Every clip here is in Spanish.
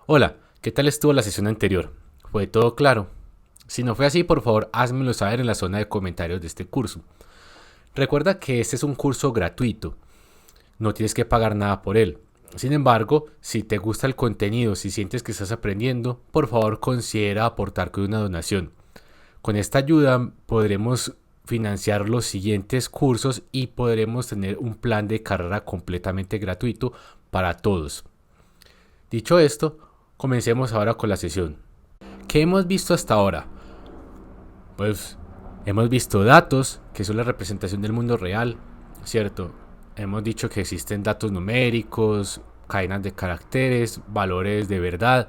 Hola, ¿qué tal estuvo la sesión anterior? ¿Fue todo claro? Si no fue así, por favor, házmelo saber en la zona de comentarios de este curso. Recuerda que este es un curso gratuito, no tienes que pagar nada por él. Sin embargo, si te gusta el contenido, si sientes que estás aprendiendo, por favor considera aportar con una donación. Con esta ayuda podremos financiar los siguientes cursos y podremos tener un plan de carrera completamente gratuito para todos. Dicho esto, comencemos ahora con la sesión. ¿Qué hemos visto hasta ahora? Pues hemos visto datos, que son la representación del mundo real, ¿cierto? Hemos dicho que existen datos numéricos, cadenas de caracteres, valores de verdad.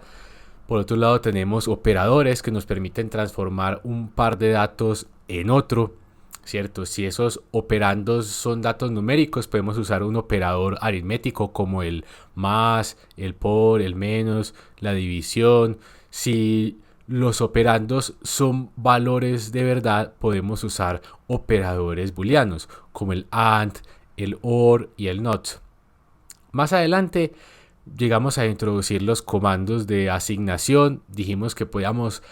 Por otro lado tenemos operadores que nos permiten transformar un par de datos en otro, ¿cierto? Si esos operandos son datos numéricos, podemos usar un operador aritmético como el más, el por, el menos, la división. Si los operandos son valores de verdad, podemos usar operadores booleanos como el AND, el OR y el NOT. Más adelante llegamos a introducir los comandos de asignación. Dijimos que podíamos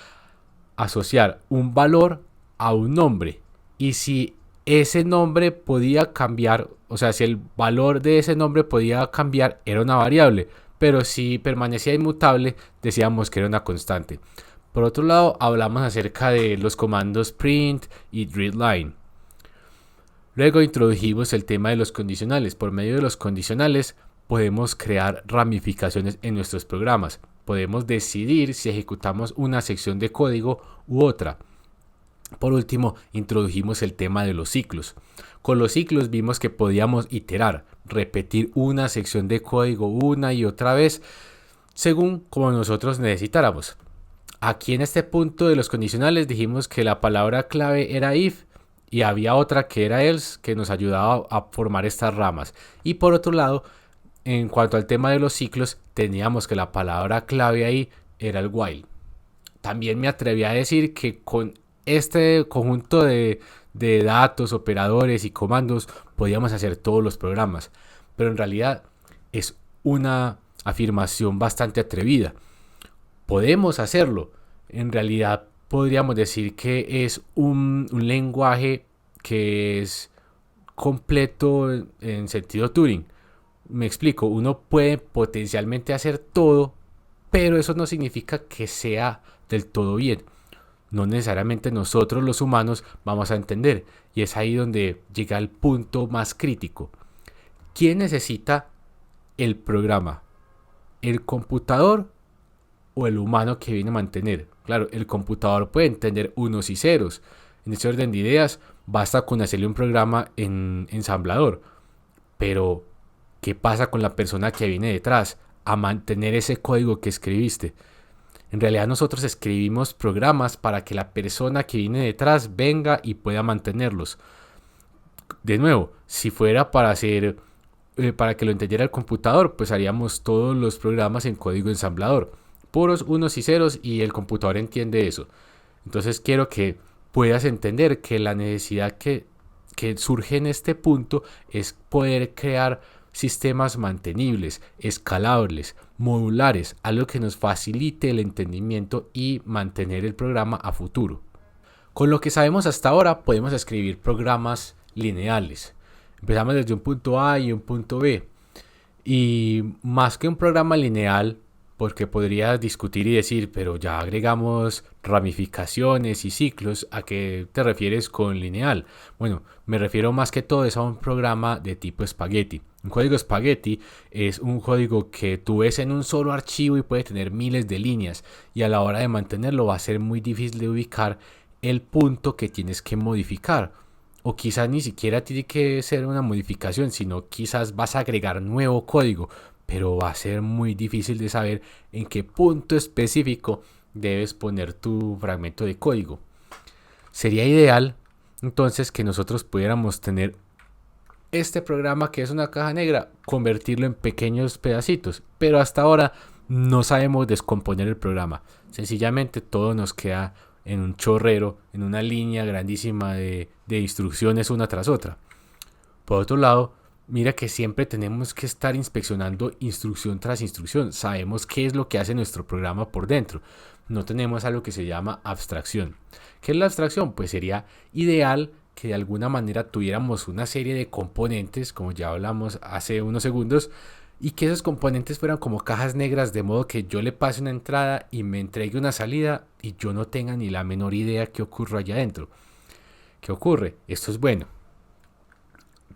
asociar un valor a un nombre y si ese nombre podía cambiar, o sea, si el valor de ese nombre podía cambiar, era una variable, pero si permanecía inmutable, decíamos que era una constante. Por otro lado, hablamos acerca de los comandos print y readline. Luego introdujimos el tema de los condicionales. Por medio de los condicionales podemos crear ramificaciones en nuestros programas. Podemos decidir si ejecutamos una sección de código u otra. Por último, introdujimos el tema de los ciclos. Con los ciclos vimos que podíamos iterar, repetir una sección de código una y otra vez según como nosotros necesitáramos. Aquí en este punto de los condicionales dijimos que la palabra clave era if y había otra que era else que nos ayudaba a formar estas ramas. Y por otro lado, en cuanto al tema de los ciclos, teníamos que la palabra clave ahí era el while. También me atreví a decir que con este conjunto de datos, operadores y comandos podíamos hacer todos los programas. Pero en realidad es una afirmación bastante atrevida. Podemos hacerlo. En realidad podríamos decir que es un lenguaje que es completo en sentido Turing. Me explico, uno puede potencialmente hacer todo, pero eso no significa que sea del todo bien. No necesariamente nosotros los humanos vamos a entender. Y es ahí donde llega el punto más crítico. ¿Quién necesita el programa? ¿El computador o el humano que viene a mantener? Claro, el computador puede entender unos y ceros. En este orden de ideas, basta con hacerle un programa en ensamblador. Pero, ¿qué pasa con la persona que viene detrás a mantener ese código que escribiste? En realidad nosotros escribimos programas para que la persona que viene detrás venga y pueda mantenerlos. De nuevo, si fuera para hacer para que lo entendiera el computador, pues haríamos todos los programas en código ensamblador, puros unos y ceros, y el computador entiende eso. Entonces quiero que puedas entender que la necesidad que surge en este punto es poder crear sistemas mantenibles, escalables, modulares, algo que nos facilite el entendimiento y mantener el programa a futuro. Con lo que sabemos hasta ahora podemos escribir programas lineales. Empezamos desde un punto A y un punto B. Y más que un programa lineal, porque podrías discutir y decir, pero ya agregamos ramificaciones y ciclos, ¿a qué te refieres con lineal? Bueno, me refiero más que todo es a un programa de tipo espagueti. Un código espagueti es un código que tú ves en un solo archivo y puede tener miles de líneas, y a la hora de mantenerlo va a ser muy difícil de ubicar el punto que tienes que modificar. O quizás ni siquiera tiene que ser una modificación, sino quizás vas a agregar nuevo código, pero va a ser muy difícil de saber en qué punto específico debes poner tu fragmento de código. Sería ideal entonces que nosotros pudiéramos tener este programa que es una caja negra, convertirlo en pequeños pedacitos, pero hasta ahora no sabemos descomponer el programa. Sencillamente todo nos queda en un chorrero, en una línea grandísima de instrucciones una tras otra. Por otro lado, Mira que siempre tenemos que estar inspeccionando instrucción tras instrucción. Sabemos qué es lo que hace nuestro programa por dentro. No tenemos algo que se llama abstracción. ¿Qué es la abstracción? Pues sería ideal que de alguna manera tuviéramos una serie de componentes, como ya hablamos hace unos segundos, y que esos componentes fueran como cajas negras, de modo que yo le pase una entrada y me entregue una salida y yo no tenga ni la menor idea qué ocurre allá adentro. ¿Qué ocurre? Esto es bueno.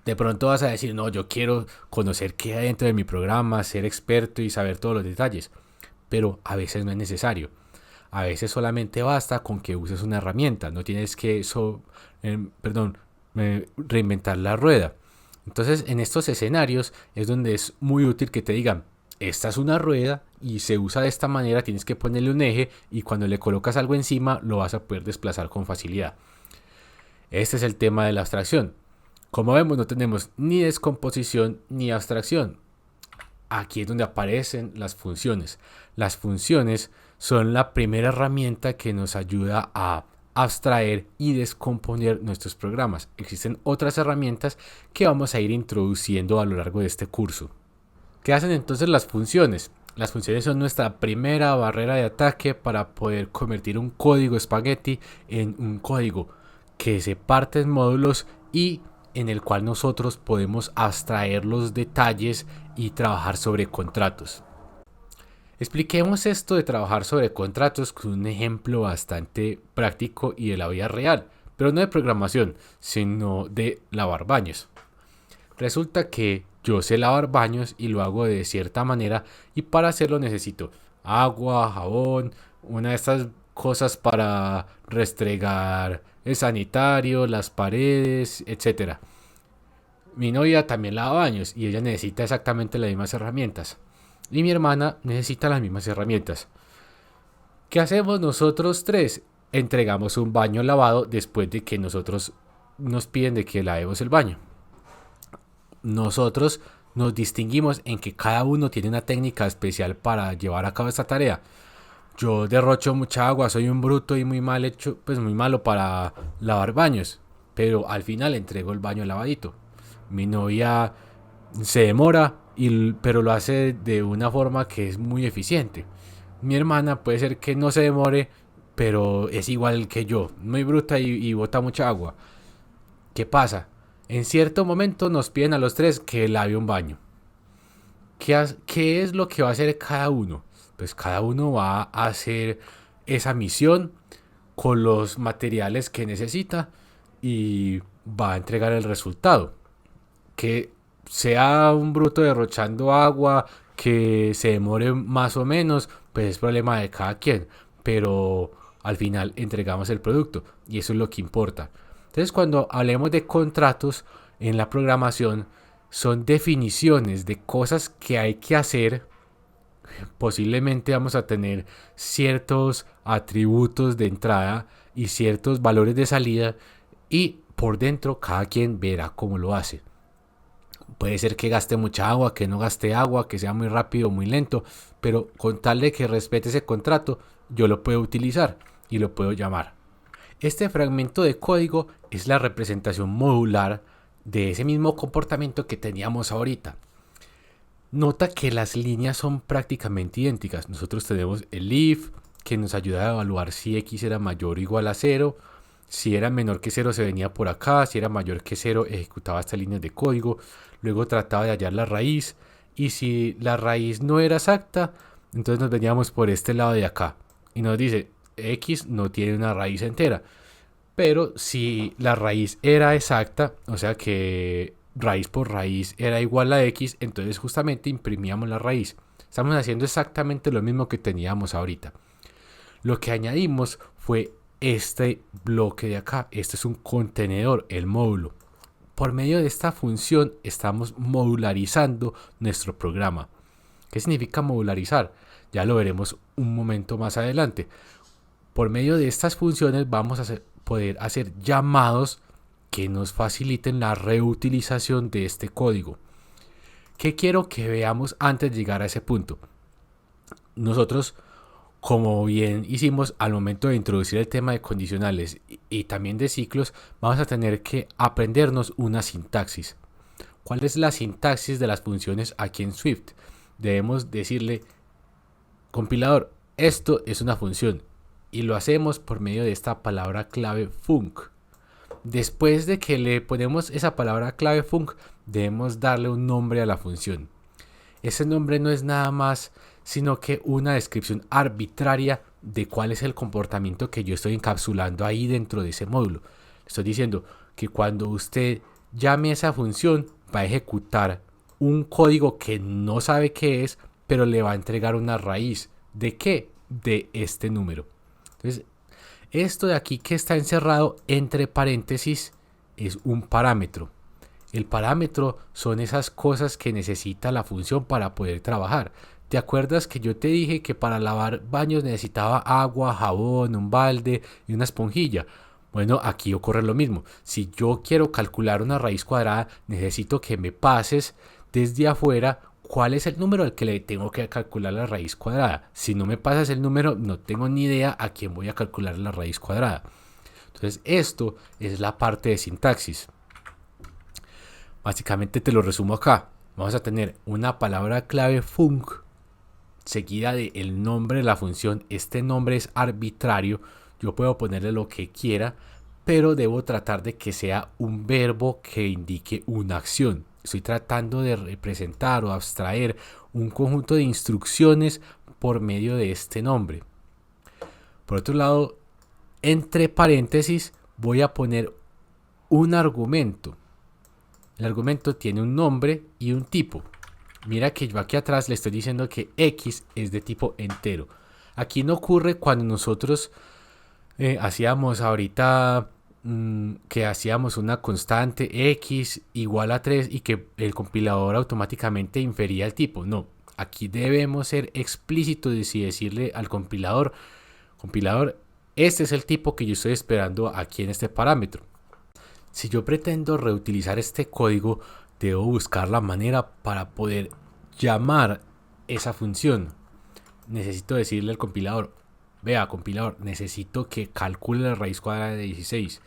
De pronto vas a decir, no, yo quiero conocer qué hay dentro de mi programa, ser experto y saber todos los detalles. Pero a veces no es necesario. A veces solamente basta con que uses una herramienta. No tienes que reinventar la rueda. Entonces, en estos escenarios es donde es muy útil que te digan, esta es una rueda y se usa de esta manera, tienes que ponerle un eje y cuando le colocas algo encima lo vas a poder desplazar con facilidad. Este es el tema de la abstracción. Como vemos, no tenemos ni descomposición ni abstracción. Aquí es donde aparecen las funciones. Las funciones son la primera herramienta que nos ayuda a abstraer y descomponer nuestros programas. Existen otras herramientas que vamos a ir introduciendo a lo largo de este curso. ¿Qué hacen entonces las funciones? Las funciones son nuestra primera barrera de ataque para poder convertir un código espagueti en un código que se parte en módulos y en el cual nosotros podemos abstraer los detalles y trabajar sobre contratos. Expliquemos esto de trabajar sobre contratos con un ejemplo bastante práctico y de la vida real, pero no de programación, sino de lavar baños. Resulta que yo sé lavar baños y lo hago de cierta manera y para hacerlo necesito agua, jabón, una de estas cosas para restregar el sanitario, las paredes, etc. Mi novia también lava baños y ella necesita exactamente las mismas herramientas. Y mi hermana necesita las mismas herramientas. ¿Qué hacemos nosotros tres? Entregamos un baño lavado después de que nosotros nos piden de que lavemos el baño. Nosotros nos distinguimos en que cada uno tiene una técnica especial para llevar a cabo esta tarea. Yo derrocho mucha agua, soy un bruto y muy mal hecho, pues muy malo para lavar baños, pero al final entrego el baño lavadito. Mi novia se demora, pero lo hace de una forma que es muy eficiente. Mi hermana puede ser que no se demore, pero es igual que yo, muy bruta y bota mucha agua. ¿Qué pasa? En cierto momento nos piden a los tres que lave un baño. ¿Qué es lo que va a hacer cada uno? Pues cada uno va a hacer esa misión con los materiales que necesita y va a entregar el resultado. Que sea un bruto derrochando agua, que se demore más o menos, pues es problema de cada quien. Pero al final entregamos el producto y eso es lo que importa. Entonces cuando hablemos de contratos en la programación, son definiciones de cosas que hay que hacer. Posiblemente vamos a tener ciertos atributos de entrada y ciertos valores de salida y por dentro cada quien verá cómo lo hace. Puede ser que gaste mucha agua, que no gaste agua, que sea muy rápido o muy lento, pero con tal de que respete ese contrato, yo lo puedo utilizar y lo puedo llamar. Este fragmento de código es la representación modular de ese mismo comportamiento que teníamos ahorita. Nota que las líneas son prácticamente idénticas. Nosotros tenemos el if, que nos ayuda a evaluar si x era mayor o igual a 0. Si era menor que 0 se venía por acá, si era mayor que 0 ejecutaba estas líneas de código. Luego trataba de hallar la raíz y si la raíz no era exacta, entonces nos veníamos por este lado de acá. Y nos dice, x no tiene una raíz entera. Pero si la raíz era exacta, o sea que raíz por raíz era igual a x, entonces justamente imprimíamos la raíz. Estamos haciendo exactamente lo mismo que teníamos ahorita. Lo que añadimos fue este bloque de acá. Este es un contenedor, el módulo. Por medio de esta función estamos modularizando nuestro programa. ¿Qué significa modularizar? Ya lo veremos un momento más adelante. Por medio de estas funciones vamos a poder hacer llamados que nos faciliten la reutilización de este código. ¿Qué quiero que veamos antes de llegar a ese punto? Nosotros, como bien hicimos al momento de introducir el tema de condicionales y también de ciclos, vamos a tener que aprendernos una sintaxis. ¿Cuál es la sintaxis de las funciones aquí en Swift? Debemos decirle, compilador, esto es una función, y lo hacemos por medio de esta palabra clave func. Después de que le ponemos esa palabra clave func, debemos darle un nombre a la función. Ese nombre no es nada más sino que una descripción arbitraria de cuál es el comportamiento que yo estoy encapsulando ahí dentro de ese módulo. Estoy diciendo que cuando usted llame a esa función va a ejecutar un código que no sabe qué es, pero le va a entregar una raíz. ¿De qué? De este número. Entonces, esto de aquí que está encerrado entre paréntesis es un parámetro. El parámetro son esas cosas que necesita la función para poder trabajar. ¿Te acuerdas que yo te dije que para lavar baños necesitaba agua, jabón, un balde y una esponjilla? Bueno, aquí ocurre lo mismo. Si yo quiero calcular una raíz cuadrada, necesito que me pases desde afuera cuál es el número al que le tengo que calcular la raíz cuadrada. Si no me pasas el número, no tengo ni idea a quién voy a calcular la raíz cuadrada. Entonces, esto es la parte de sintaxis. Básicamente te lo resumo acá. Vamos a tener una palabra clave func seguida del nombre de la función. Este nombre es arbitrario. Yo puedo ponerle lo que quiera, pero debo tratar de que sea un verbo que indique una acción. Estoy tratando de representar o abstraer un conjunto de instrucciones por medio de este nombre. Por otro lado, entre paréntesis voy a poner un argumento. El argumento tiene un nombre y un tipo. Mira que yo aquí atrás le estoy diciendo que X es de tipo entero. Aquí no ocurre cuando nosotros hacíamos ahorita que hacíamos una constante X igual a 3 y que el compilador automáticamente infería el tipo. No, aquí debemos ser explícitos y decirle al compilador, este es el tipo que yo estoy esperando aquí en este parámetro. Si yo pretendo reutilizar este código, debo buscar la manera para poder llamar esa función. Necesito decirle al compilador, vea compilador, necesito que calcule la raíz cuadrada de 16.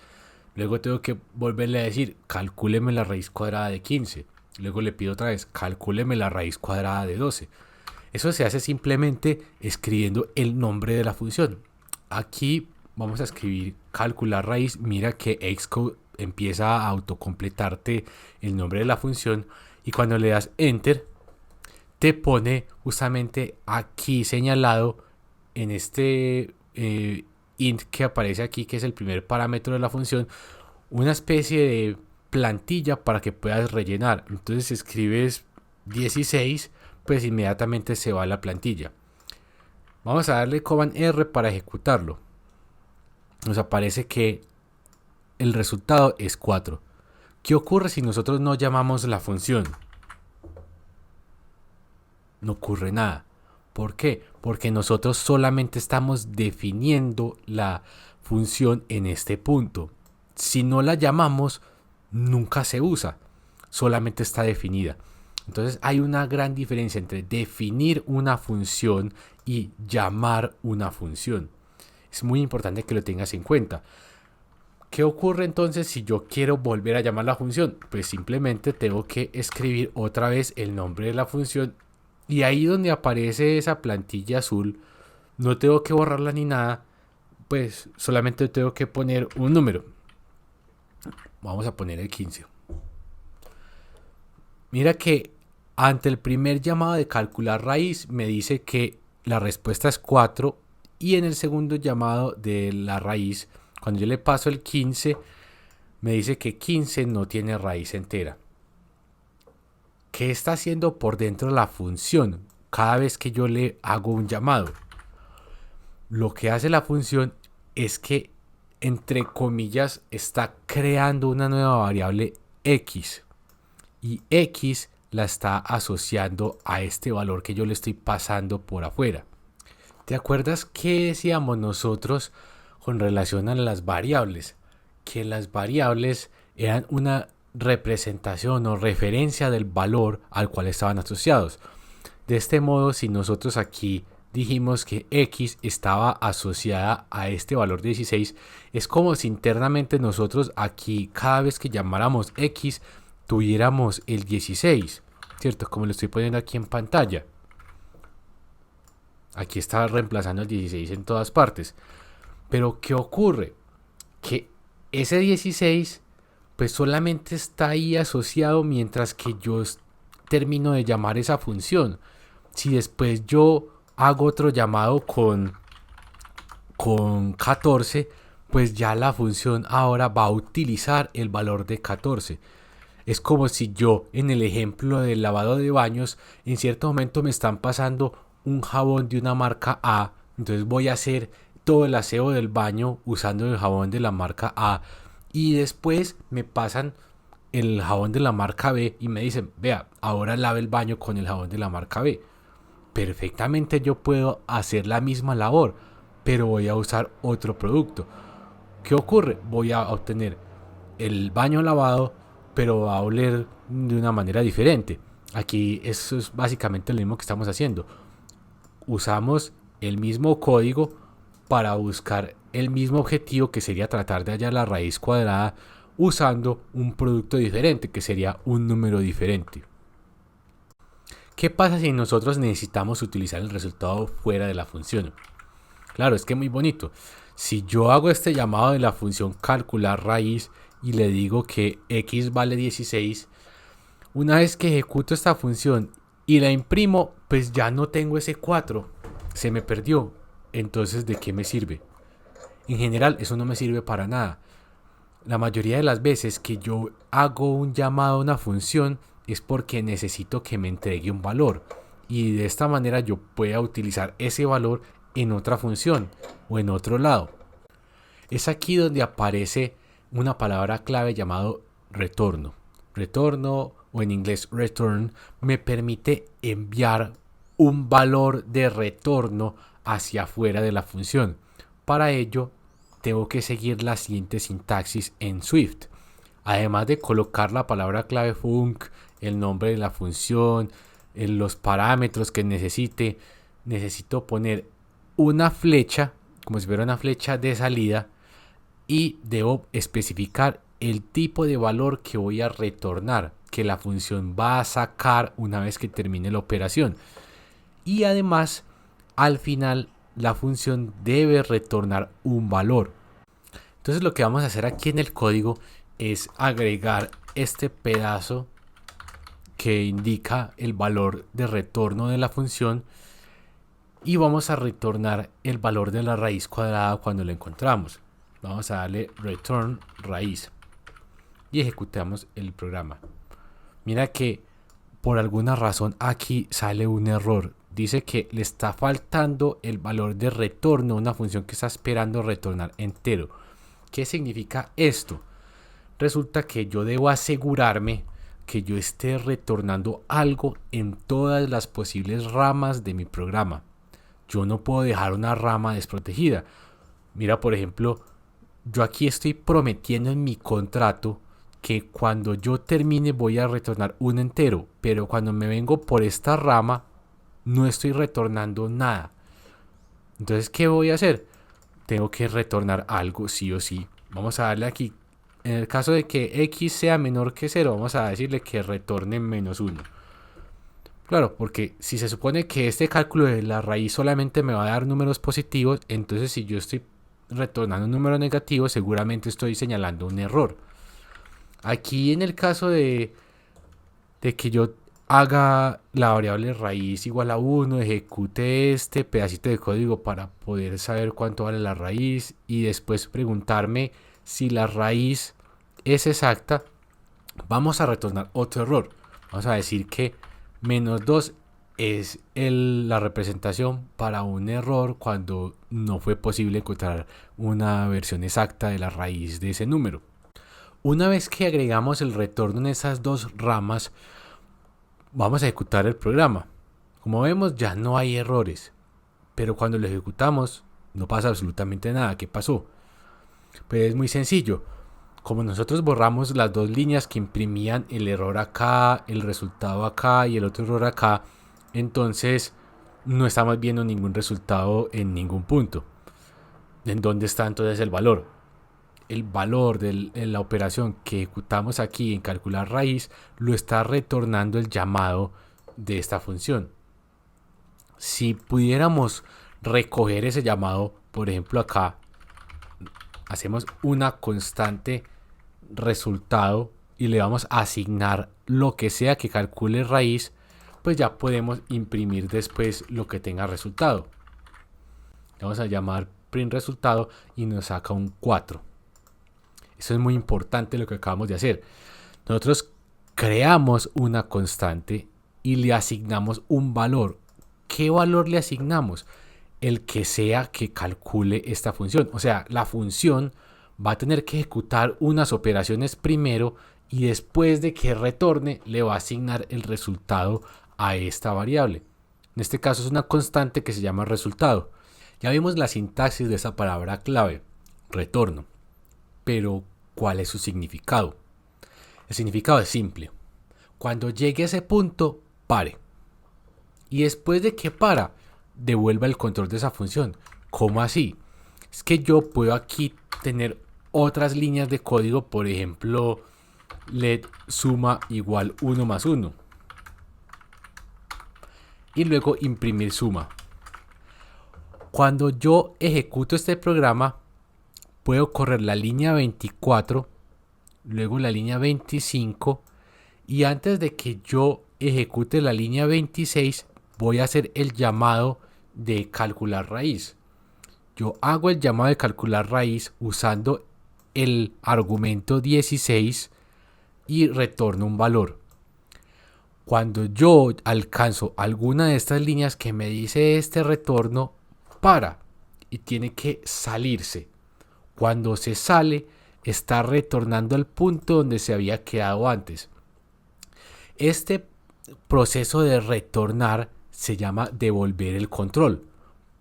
Luego tengo que volverle a decir, calcúleme la raíz cuadrada de 15. Luego le pido otra vez, calcúleme la raíz cuadrada de 12. Eso se hace simplemente escribiendo el nombre de la función. Aquí vamos a escribir calcular raíz. Mira que Xcode empieza a autocompletarte el nombre de la función y cuando le das enter te pone justamente aquí señalado en este int que aparece aquí, que es el primer parámetro de la función, una especie de plantilla para que puedas rellenar. Entonces escribes 16, pues inmediatamente se va a la plantilla. Vamos a darle command R para ejecutarlo. Nos aparece que el resultado es 4. ¿Qué ocurre si nosotros no llamamos la función? No ocurre nada. ¿Por qué? Porque nosotros solamente estamos definiendo la función en este punto. Si no la llamamos, nunca se usa. Solamente está definida. Entonces hay una gran diferencia entre definir una función y llamar una función. Es muy importante que lo tengas en cuenta. ¿Qué ocurre entonces si yo quiero volver a llamar la función? Pues simplemente tengo que escribir otra vez el nombre de la función y ahí donde aparece esa plantilla azul, no tengo que borrarla ni nada, pues solamente tengo que poner un número. Vamos a poner el 15. Mira que ante el primer llamado de calcular raíz me dice que la respuesta es 4 y en el segundo llamado de la raíz, cuando yo le paso el 15, me dice que 15 no tiene raíz entera. ¿Qué está haciendo por dentro la función cada vez que yo le hago un llamado? Lo que hace la función es que, entre comillas, está creando una nueva variable X. Y X la está asociando a este valor que yo le estoy pasando por afuera. ¿Te acuerdas qué decíamos nosotros con relación a las variables? Que las variables eran una representación o referencia del valor al cual estaban asociados. De este modo, si nosotros aquí dijimos que X estaba asociada a este valor 16, es como si internamente nosotros aquí cada vez que llamáramos X tuviéramos el 16, ¿cierto? Como lo estoy poniendo aquí en pantalla. Aquí está reemplazando el 16 en todas partes. Pero ¿qué ocurre? Que ese 16 pues solamente está ahí asociado mientras que yo termino de llamar esa función. Si después yo hago otro llamado con 14, pues ya la función ahora va a utilizar el valor de 14. Es como si yo en el ejemplo del lavado de baños en cierto momento me están pasando un jabón de una marca A, entonces voy a hacer todo el aseo del baño usando el jabón de la marca A y después me pasan el jabón de la marca B y me dicen, vea, ahora lave el baño con el jabón de la marca B. Perfectamente yo puedo hacer la misma labor, pero voy a usar otro producto. ¿Qué ocurre? Voy a obtener el baño lavado, pero va a oler de una manera diferente. Aquí eso es básicamente lo mismo que estamos haciendo. Usamos el mismo código para buscar el mismo objetivo, que sería tratar de hallar la raíz cuadrada usando un producto diferente, que sería un número diferente. ¿Qué pasa si nosotros necesitamos utilizar el resultado fuera de la función? Claro, es que es muy bonito. Si yo hago este llamado de la función calcular raíz y le digo que x vale 16, una vez que ejecuto esta función y la imprimo, pues ya no tengo ese 4, se me perdió. Entonces, ¿de qué me sirve? En general, eso no me sirve para nada. La mayoría de las veces que yo hago un llamado a una función es porque necesito que me entregue un valor y de esta manera yo pueda utilizar ese valor en otra función o en otro lado. Es aquí donde aparece una palabra clave llamado retorno. Retorno, o en inglés return, me permite enviar un valor de retorno hacia afuera de la función. Para ello tengo que seguir la siguiente sintaxis en Swift. Además de colocar la palabra clave func, el nombre de la función, los parámetros que necesito poner una flecha, como si fuera una flecha de salida, y debo especificar el tipo de valor que voy a retornar, que la función va a sacar una vez que termine la operación. Y además, al final, la función debe retornar un valor. Entonces lo que vamos a hacer aquí en el código es agregar este pedazo que indica el valor de retorno de la función y vamos a retornar el valor de la raíz cuadrada cuando lo encontramos. Vamos a darle return raíz y ejecutamos el programa. Mira que por alguna razón aquí sale un error. Dice que le está faltando el valor de retorno a una función que está esperando retornar entero. ¿Qué significa esto? Resulta que yo debo asegurarme que yo esté retornando algo en todas las posibles ramas de mi programa. Yo no puedo dejar una rama desprotegida. Mira, por ejemplo, yo aquí estoy prometiendo en mi contrato que cuando yo termine voy a retornar un entero, pero cuando me vengo por esta rama no estoy retornando nada. Entonces, ¿qué voy a hacer? Tengo que retornar algo sí o sí. Vamos a darle aquí, en el caso de que x sea menor que 0, vamos a decirle que retorne menos 1. Claro, porque si se supone que este cálculo de la raíz solamente me va a dar números positivos, entonces si yo estoy retornando un número negativo, seguramente estoy señalando un error. Aquí en el caso de que yo haga la variable raíz igual a 1, ejecute este pedacito de código para poder saber cuánto vale la raíz y después preguntarme si la raíz es exacta, vamos a retornar otro error. Vamos a decir que menos 2 es la representación para un error cuando no fue posible encontrar una versión exacta de la raíz de ese número. Una vez que agregamos el retorno en esas dos ramas, vamos a ejecutar el programa. Como vemos, ya no hay errores, pero cuando lo ejecutamos no pasa absolutamente nada. ¿Qué pasó? Pues es muy sencillo. Como nosotros borramos las dos líneas que imprimían el error acá, el resultado acá y el otro error acá, entonces no estamos viendo ningún resultado en ningún punto. ¿En dónde está entonces el valor? el valor de la operación que ejecutamos aquí en calcular raíz lo está retornando el llamado de esta función. Si pudiéramos recoger ese llamado, por ejemplo acá hacemos una constante resultado y le vamos a asignar lo que sea que calcule raíz, pues ya podemos imprimir después lo que tenga resultado. Le vamos a llamar print resultado y nos saca un 4. Eso es muy importante lo que acabamos de hacer. Nosotros creamos una constante y le asignamos un valor. ¿Qué valor le asignamos? El que sea que calcule esta función. O sea, la función va a tener que ejecutar unas operaciones primero y después de que retorne le va a asignar el resultado a esta variable. En este caso es una constante que se llama resultado. Ya vimos la sintaxis de esa palabra clave, retorno. Pero, ¿cuál es su significado? El significado es simple. Cuando llegue a ese punto, pare. Y después de que para, devuelva el control de esa función. ¿Cómo así? Es que yo puedo aquí tener otras líneas de código, por ejemplo, let suma igual 1 más 1. Y luego imprimir suma. Cuando yo ejecuto este programa, puedo correr la línea 24, luego la línea 25, y antes de que yo ejecute la línea 26, voy a hacer el llamado de calcular raíz. Yo hago el llamado de calcular raíz usando el argumento 16 y retorno un valor. Cuando yo alcanzo alguna de estas líneas que me dice este retorno, para y tiene que salirse. Cuando se sale, está retornando al punto donde se había quedado antes. Este proceso de retornar se llama devolver el control,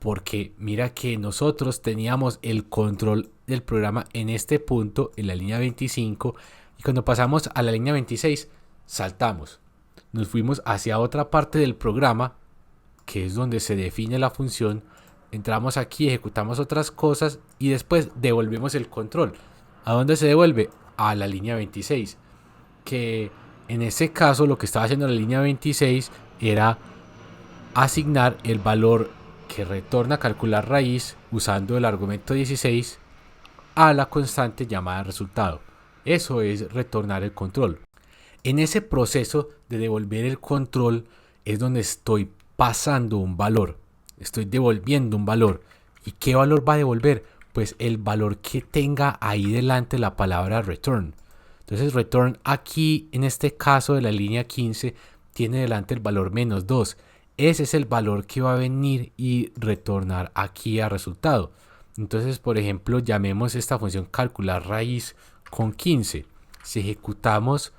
porque mira que nosotros teníamos el control del programa en este punto, en la línea 25, y cuando pasamos a la línea 26, saltamos. Nos fuimos hacia otra parte del programa, que es donde se define la función. Entramos aquí, ejecutamos otras cosas y después devolvemos el control. ¿A dónde se devuelve? A la línea 26. Que en ese caso lo que estaba haciendo la línea 26 era asignar el valor que retorna a calcular raíz usando el argumento 16 a la constante llamada resultado. Eso es retornar el control. En ese proceso de devolver el control es donde estoy pasando un valor. Estoy devolviendo un valor. ¿Y qué valor va a devolver? Pues el valor que tenga ahí delante la palabra return. Entonces return aquí, en este caso de la línea 15, tiene delante el valor -2. Ese es el valor que va a venir y retornar aquí a resultado. Entonces, por ejemplo, llamemos esta función calcular raíz con 15. Si ejecutamos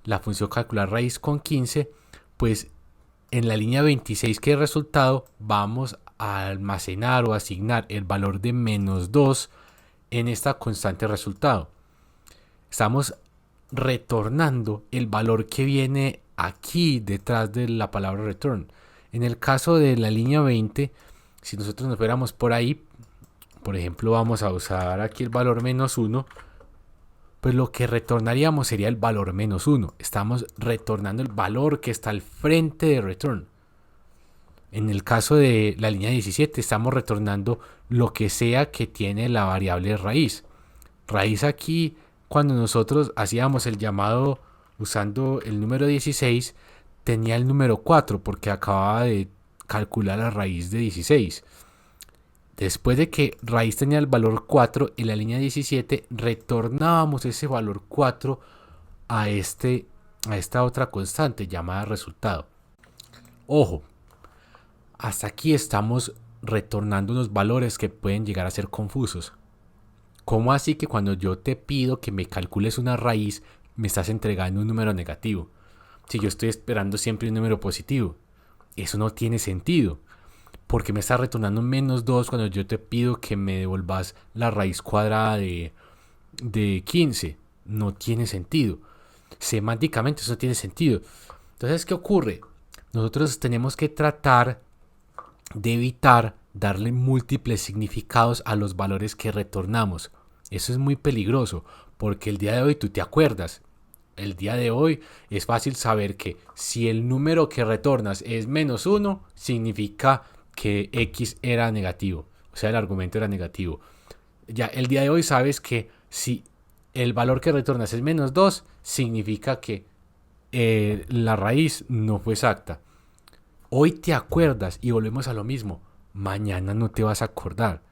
la función calcular raíz con 15, pues en la línea 26 que es resultado vamos a almacenar o asignar el valor de -2 en esta constante resultado. Estamos retornando el valor que viene aquí detrás de la palabra return. En el caso de la línea 20, si nosotros nos fuéramos por ahí, por ejemplo vamos a usar aquí el valor -1, pues lo que retornaríamos sería el valor -1. Estamos retornando el valor que está al frente de return. En el caso de la línea 17 estamos retornando lo que sea que tiene la variable raíz. Raíz aquí, cuando nosotros hacíamos el llamado usando el número 16, tenía el número 4 porque acababa de calcular la raíz de 16. Después de que raíz tenía el valor 4 en la línea 17, retornábamos ese valor 4 a esta otra constante llamada resultado. Ojo, hasta aquí estamos retornando unos valores que pueden llegar a ser confusos. ¿Cómo así que cuando yo te pido que me calcules una raíz, me estás entregando un número negativo? Si yo estoy esperando siempre un número positivo. Eso no tiene sentido. Porque me estás retornando un -2 cuando yo te pido que me devuelvas la raíz cuadrada de 15. No tiene sentido. Semánticamente eso no tiene sentido. Entonces, ¿qué ocurre? Nosotros tenemos que tratar de evitar darle múltiples significados a los valores que retornamos. Eso es muy peligroso porque el día de hoy tú te acuerdas. El día de hoy es fácil saber que si el número que retornas es -1, significa que X era negativo. O sea, el argumento era negativo. Ya el día de hoy sabes que si el valor que retornas es -2, significa que la raíz no fue exacta. Hoy te acuerdas y volvemos a lo mismo. Mañana no te vas a acordar.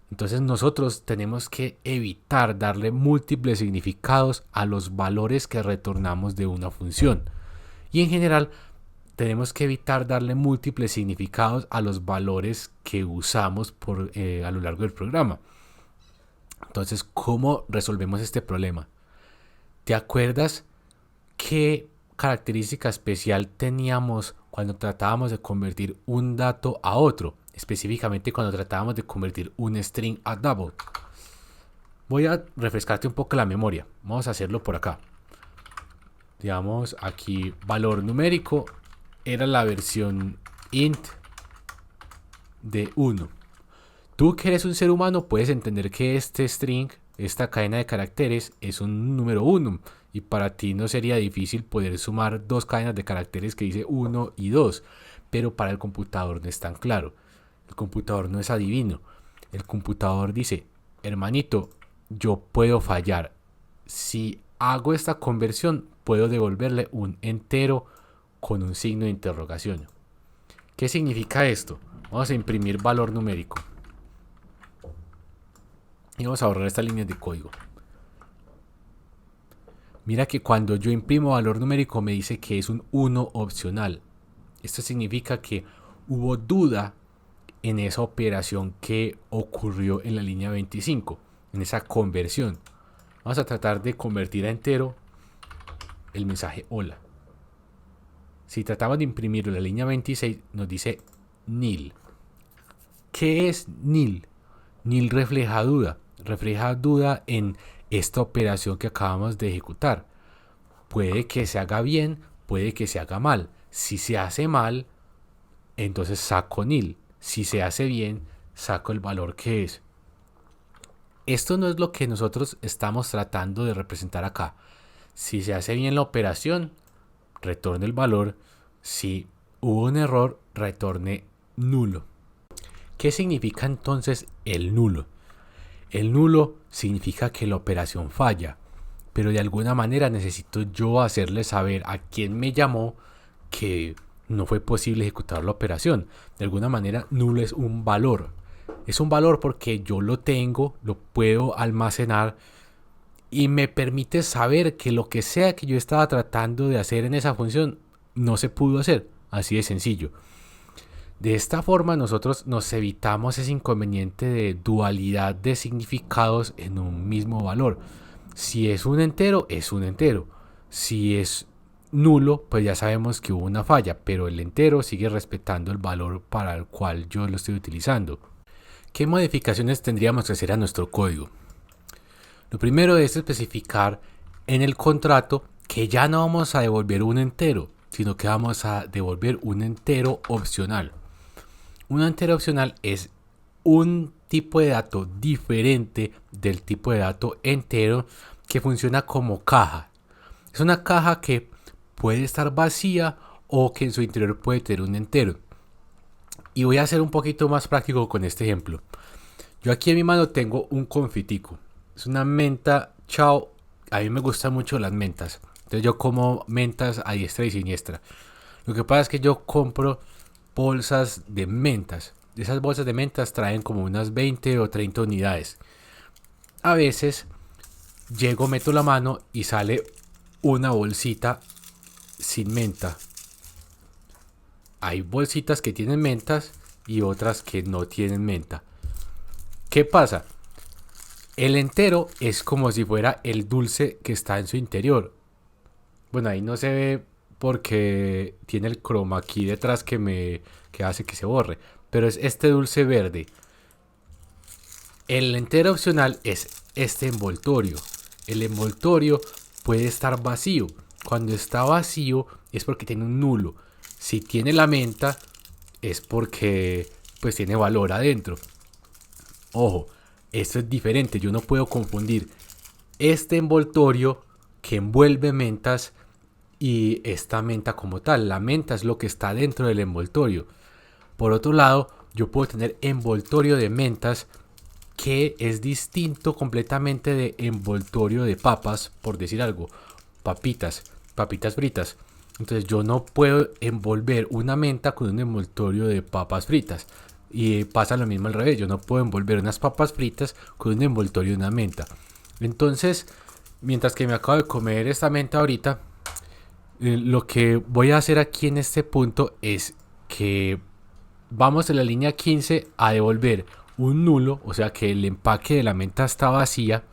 Entonces nosotros tenemos que evitar darle múltiples significados a los valores que retornamos de una función. Y en general tenemos que evitar darle múltiples significados a los valores que usamos a lo largo del programa. Entonces, ¿cómo resolvemos este problema? ¿Te acuerdas qué característica especial teníamos cuando tratábamos de convertir un dato a otro? Específicamente cuando tratábamos de convertir un string a double. Voy a refrescarte un poco la memoria. Vamos a hacerlo por acá. Digamos aquí valor numérico era la versión int de 1. Tú que eres un ser humano puedes entender que este string, esta cadena de caracteres, es un número 1 y para ti no sería difícil poder sumar dos cadenas de caracteres que dice 1 y 2, pero para el computador no es tan claro. El computador no es adivino. El computador dice, hermanito, yo puedo fallar. Si hago esta conversión, puedo devolverle un entero con un signo de interrogación. ¿Qué significa esto? Vamos a imprimir valor numérico. Y vamos a borrar estas líneas de código. Mira que cuando yo imprimo valor numérico me dice que es un 1 opcional. Esto significa que hubo duda en esa operación que ocurrió en la línea 25, en esa conversión. Vamos a tratar de convertir a entero el mensaje hola. Si tratamos de imprimirlo en la línea 26, nos dice nil. ¿Qué es nil? Nil refleja duda en esta operación que acabamos de ejecutar. Puede que se haga bien, puede que se haga mal. Si se hace mal, entonces saco nil. Si se hace bien, saco el valor que es. Esto no es lo que nosotros estamos tratando de representar acá. Si se hace bien la operación, retorne el valor. Si hubo un error, retorne nulo. ¿Qué significa entonces el nulo? El nulo significa que la operación falla, pero de alguna manera necesito yo hacerle saber a quien me llamó que no fue posible ejecutar la operación. De alguna manera, nulo es un valor. Es un valor porque yo lo tengo, lo puedo almacenar y me permite saber que lo que sea que yo estaba tratando de hacer en esa función no se pudo hacer. Así de sencillo. De esta forma nosotros nos evitamos ese inconveniente de dualidad de significados en un mismo valor. Si es un entero, es un entero. Si es nulo, pues ya sabemos que hubo una falla, pero el entero sigue respetando el valor para el cual yo lo estoy utilizando. ¿Qué modificaciones tendríamos que hacer a nuestro código? Lo primero es especificar en el contrato que ya no vamos a devolver un entero, sino que vamos a devolver un entero opcional. Un entero opcional es un tipo de dato diferente del tipo de dato entero que funciona como caja. Es una caja que puede estar vacía o que en su interior puede tener un entero. Y voy a ser un poquito más práctico con este ejemplo. Yo aquí en mi mano tengo un confitico. Es una menta chao. A mí me gustan mucho las mentas. Entonces yo como mentas a diestra y siniestra. Lo que pasa es que yo compro bolsas de mentas. Esas bolsas de mentas traen como unas 20 o 30 unidades. A veces llego, meto la mano y sale una bolsita sin menta. Hay bolsitas que tienen mentas y otras que no tienen menta. ¿Qué pasa? El entero es como si fuera el dulce que está en su interior. Bueno, ahí no se ve porque tiene el croma aquí detrás que hace que se borre. Pero es este dulce verde. El entero opcional es este envoltorio. El envoltorio puede estar vacío. Cuando está vacío es porque tiene un nulo. Si tiene la menta es porque pues tiene valor adentro. Ojo, Esto es diferente, yo no puedo confundir este envoltorio que envuelve mentas y esta menta como tal. La menta es lo que está dentro del envoltorio. Por otro lado, yo puedo tener envoltorio de mentas que es distinto completamente de envoltorio de papas, por decir algo, papitas fritas. Entonces yo no puedo envolver una menta con un envoltorio de papas fritas. Y pasa lo mismo al revés, yo no puedo envolver unas papas fritas con un envoltorio de una menta. Entonces, mientras que me acabo de comer esta menta ahorita, lo que voy a hacer aquí en este punto es que vamos en la línea 15 a devolver un nulo, o sea que el empaque de la menta está vacía.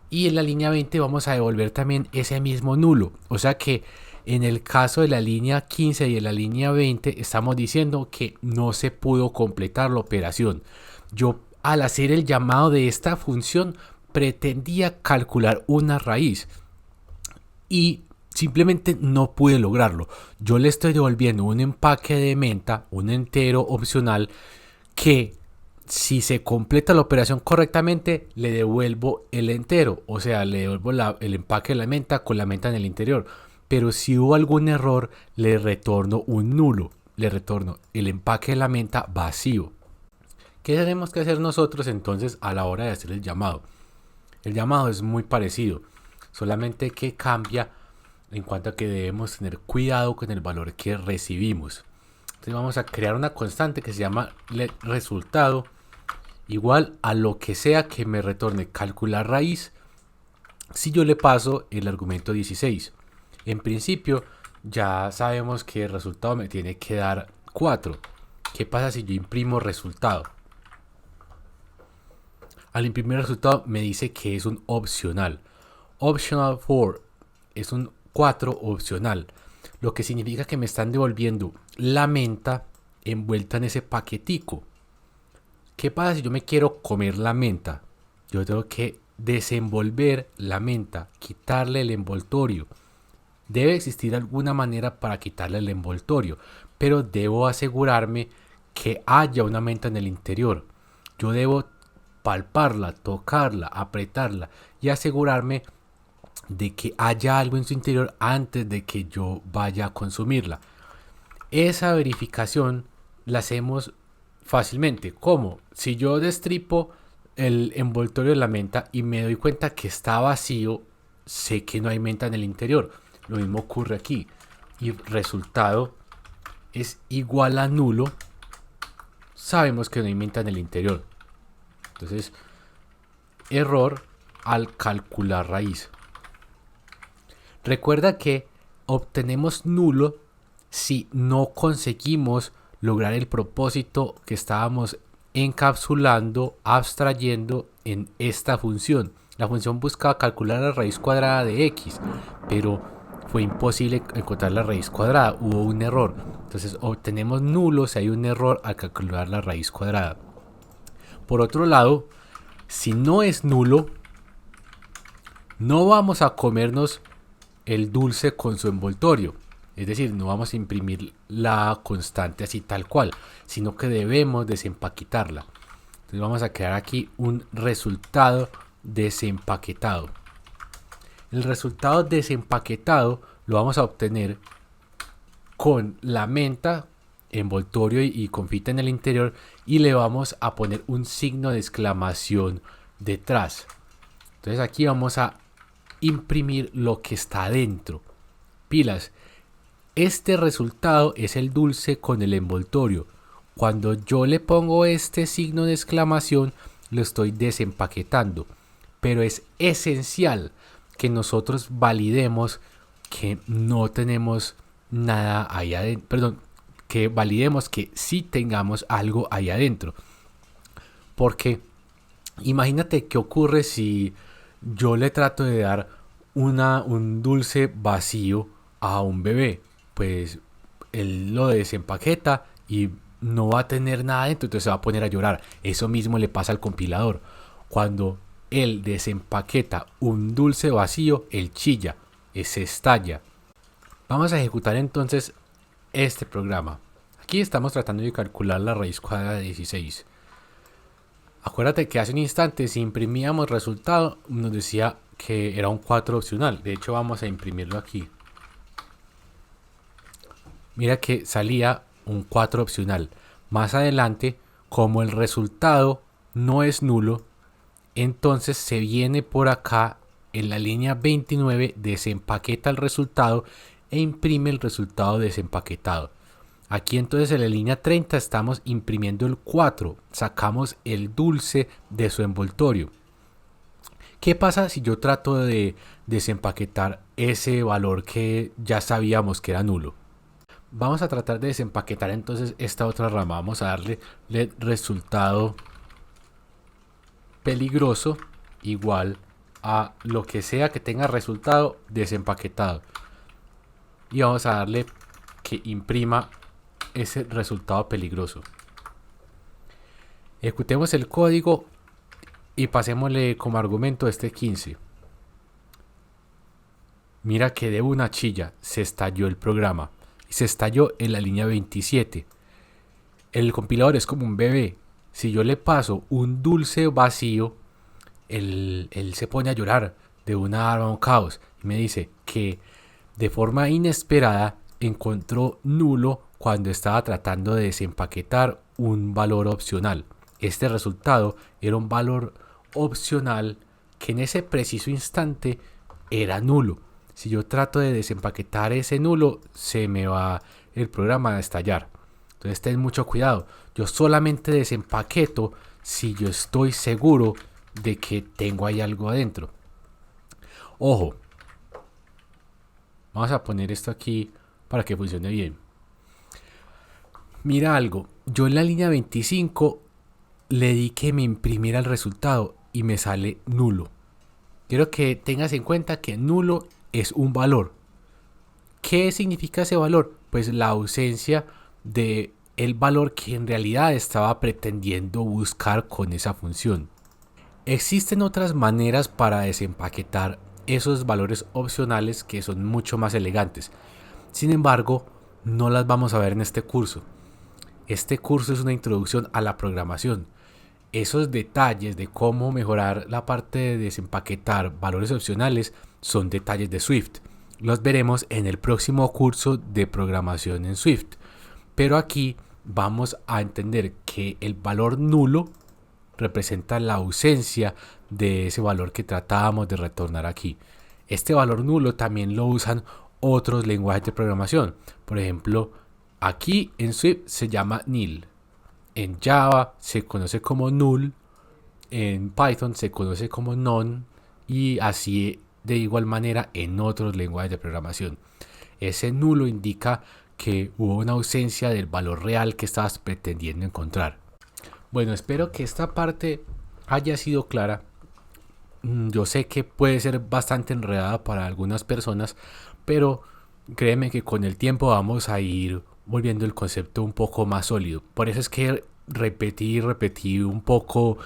Y en la línea 20 vamos a devolver también ese mismo nulo. O sea que en el caso de la línea 15 y en la línea 20 estamos diciendo que no se pudo completar la operación. Yo al hacer el llamado de esta función pretendía calcular una raíz y simplemente no pude lograrlo. Yo le estoy devolviendo un empaque de menta, un entero opcional, que si se completa la operación correctamente, le devuelvo el entero. O sea, le devuelvo el empaque de la menta con la menta en el interior. Pero si hubo algún error, le retorno un nulo. Le retorno el empaque de la menta vacío. ¿Qué tenemos que hacer nosotros entonces a la hora de hacer el llamado? El llamado es muy parecido, solamente que cambia en cuanto a que debemos tener cuidado con el valor que recibimos. Entonces vamos a crear una constante que se llama resultado igual a lo que sea que me retorne calcular raíz si yo le paso el argumento 16. En principio ya sabemos que el resultado me tiene que dar 4. ¿Qué pasa si yo imprimo resultado? Al imprimir el resultado me dice que es un opcional. Optional 4 es un 4 opcional, lo que significa que me están devolviendo la menta envuelta en ese paquetico. ¿Qué pasa si yo me quiero comer la menta? Yo tengo que desenvolver la menta, quitarle el envoltorio. Debe existir alguna manera para quitarle el envoltorio, pero debo asegurarme que haya una menta en el interior. Yo debo palparla, tocarla, apretarla y asegurarme de que haya algo en su interior antes de que yo vaya a consumirla. Esa verificación la hacemos fácilmente. ¿Cómo? Si yo destripo el envoltorio de la menta y me doy cuenta que está vacío, sé que no hay menta en el interior. Lo mismo ocurre aquí. Y resultado es igual a nulo. Sabemos que no hay menta en el interior. Entonces, error al calcular raíz. Recuerda que obtenemos nulo si no conseguimos lograr el propósito que estábamos encapsulando, abstrayendo en esta función. La función buscaba calcular la raíz cuadrada de x, pero fue imposible encontrar la raíz cuadrada, hubo un error. Entonces obtenemos nulo si hay un error al calcular la raíz cuadrada. Por otro lado, si no es nulo, no vamos a comernos el dulce con su envoltorio. Es decir, no vamos a imprimir la constante así tal cual, sino que debemos desempaquetarla. Entonces vamos a crear aquí un resultado desempaquetado. El resultado desempaquetado lo vamos a obtener con la menta, envoltorio y confite en el interior, y le vamos a poner un signo de exclamación detrás. Entonces aquí vamos a imprimir lo que está adentro. Pilas, este resultado es el dulce con el envoltorio. Cuando yo le pongo este signo de exclamación, lo estoy desempaquetando. Pero es esencial que nosotros validemos que no tenemos nada ahí adentro. Perdón, que validemos que sí tengamos algo ahí adentro. Porque imagínate qué ocurre si yo le trato de dar un dulce vacío a un bebé. Pues él lo desempaqueta y no va a tener nada dentro, entonces se va a poner a llorar. Eso mismo le pasa al compilador. Cuando él desempaqueta un dulce vacío, él chilla, se estalla. Vamos a ejecutar entonces este programa. Aquí estamos tratando de calcular la raíz cuadrada de 16. Acuérdate que hace un instante si imprimíamos resultado nos decía que era un 4 opcional. De hecho vamos a imprimirlo aquí. Mira que salía un 4 opcional. Más adelante, como el resultado no es nulo, entonces se viene por acá en la línea 29, desempaqueta el resultado e imprime el resultado desempaquetado. Aquí entonces en la línea 30 estamos imprimiendo el 4, sacamos el dulce de su envoltorio. ¿Qué pasa si yo trato de desempaquetar ese valor que ya sabíamos que era nulo? Vamos a tratar de desempaquetar entonces esta otra rama. Vamos a darle resultado peligroso igual a lo que sea que tenga resultado desempaquetado. Y vamos a darle que imprima ese resultado peligroso. Ejecutemos el código y pasémosle como argumento este 15. Mira que de una chilla se estalló el programa. Y se estalló en la línea 27. El compilador es como un bebé. Si yo le paso un dulce vacío, él se pone a llorar de una arma, un caos. Y me dice que de forma inesperada encontró nulo cuando estaba tratando de desempaquetar un valor opcional. Este resultado era un valor opcional que en ese preciso instante era nulo. Si yo trato de desempaquetar ese nulo, se me va el programa a estallar. Entonces ten mucho cuidado. Yo solamente desempaqueto si yo estoy seguro de que tengo ahí algo adentro. Ojo. Vamos a poner esto aquí para que funcione bien. Mira algo. Yo en la línea 25 le di que me imprimiera el resultado y me sale nulo. Quiero que tengas en cuenta que nulo es un valor. ¿Qué significa ese valor? Pues la ausencia de el valor que en realidad estaba pretendiendo buscar con esa función. Existen otras maneras para desempaquetar esos valores opcionales que son mucho más elegantes. Sin embargo, no las vamos a ver en este curso. Este curso es una introducción a la programación. Esos detalles de cómo mejorar la parte de desempaquetar valores opcionales son detalles de Swift. Los veremos en el próximo curso de programación en Swift. Pero aquí vamos a entender que el valor nulo representa la ausencia de ese valor que tratábamos de retornar aquí. Este valor nulo también lo usan otros lenguajes de programación. Por ejemplo, aquí en Swift se llama nil. En Java se conoce como null. En Python se conoce como none. Y así de igual manera en otros lenguajes de programación. Ese nulo indica que hubo una ausencia del valor real que estabas pretendiendo encontrar. Bueno, espero que esta parte haya sido clara. Yo sé que puede ser bastante enredada para algunas personas, pero créeme que con el tiempo vamos a ir volviendo el concepto un poco más sólido. Por eso es que repetí un poco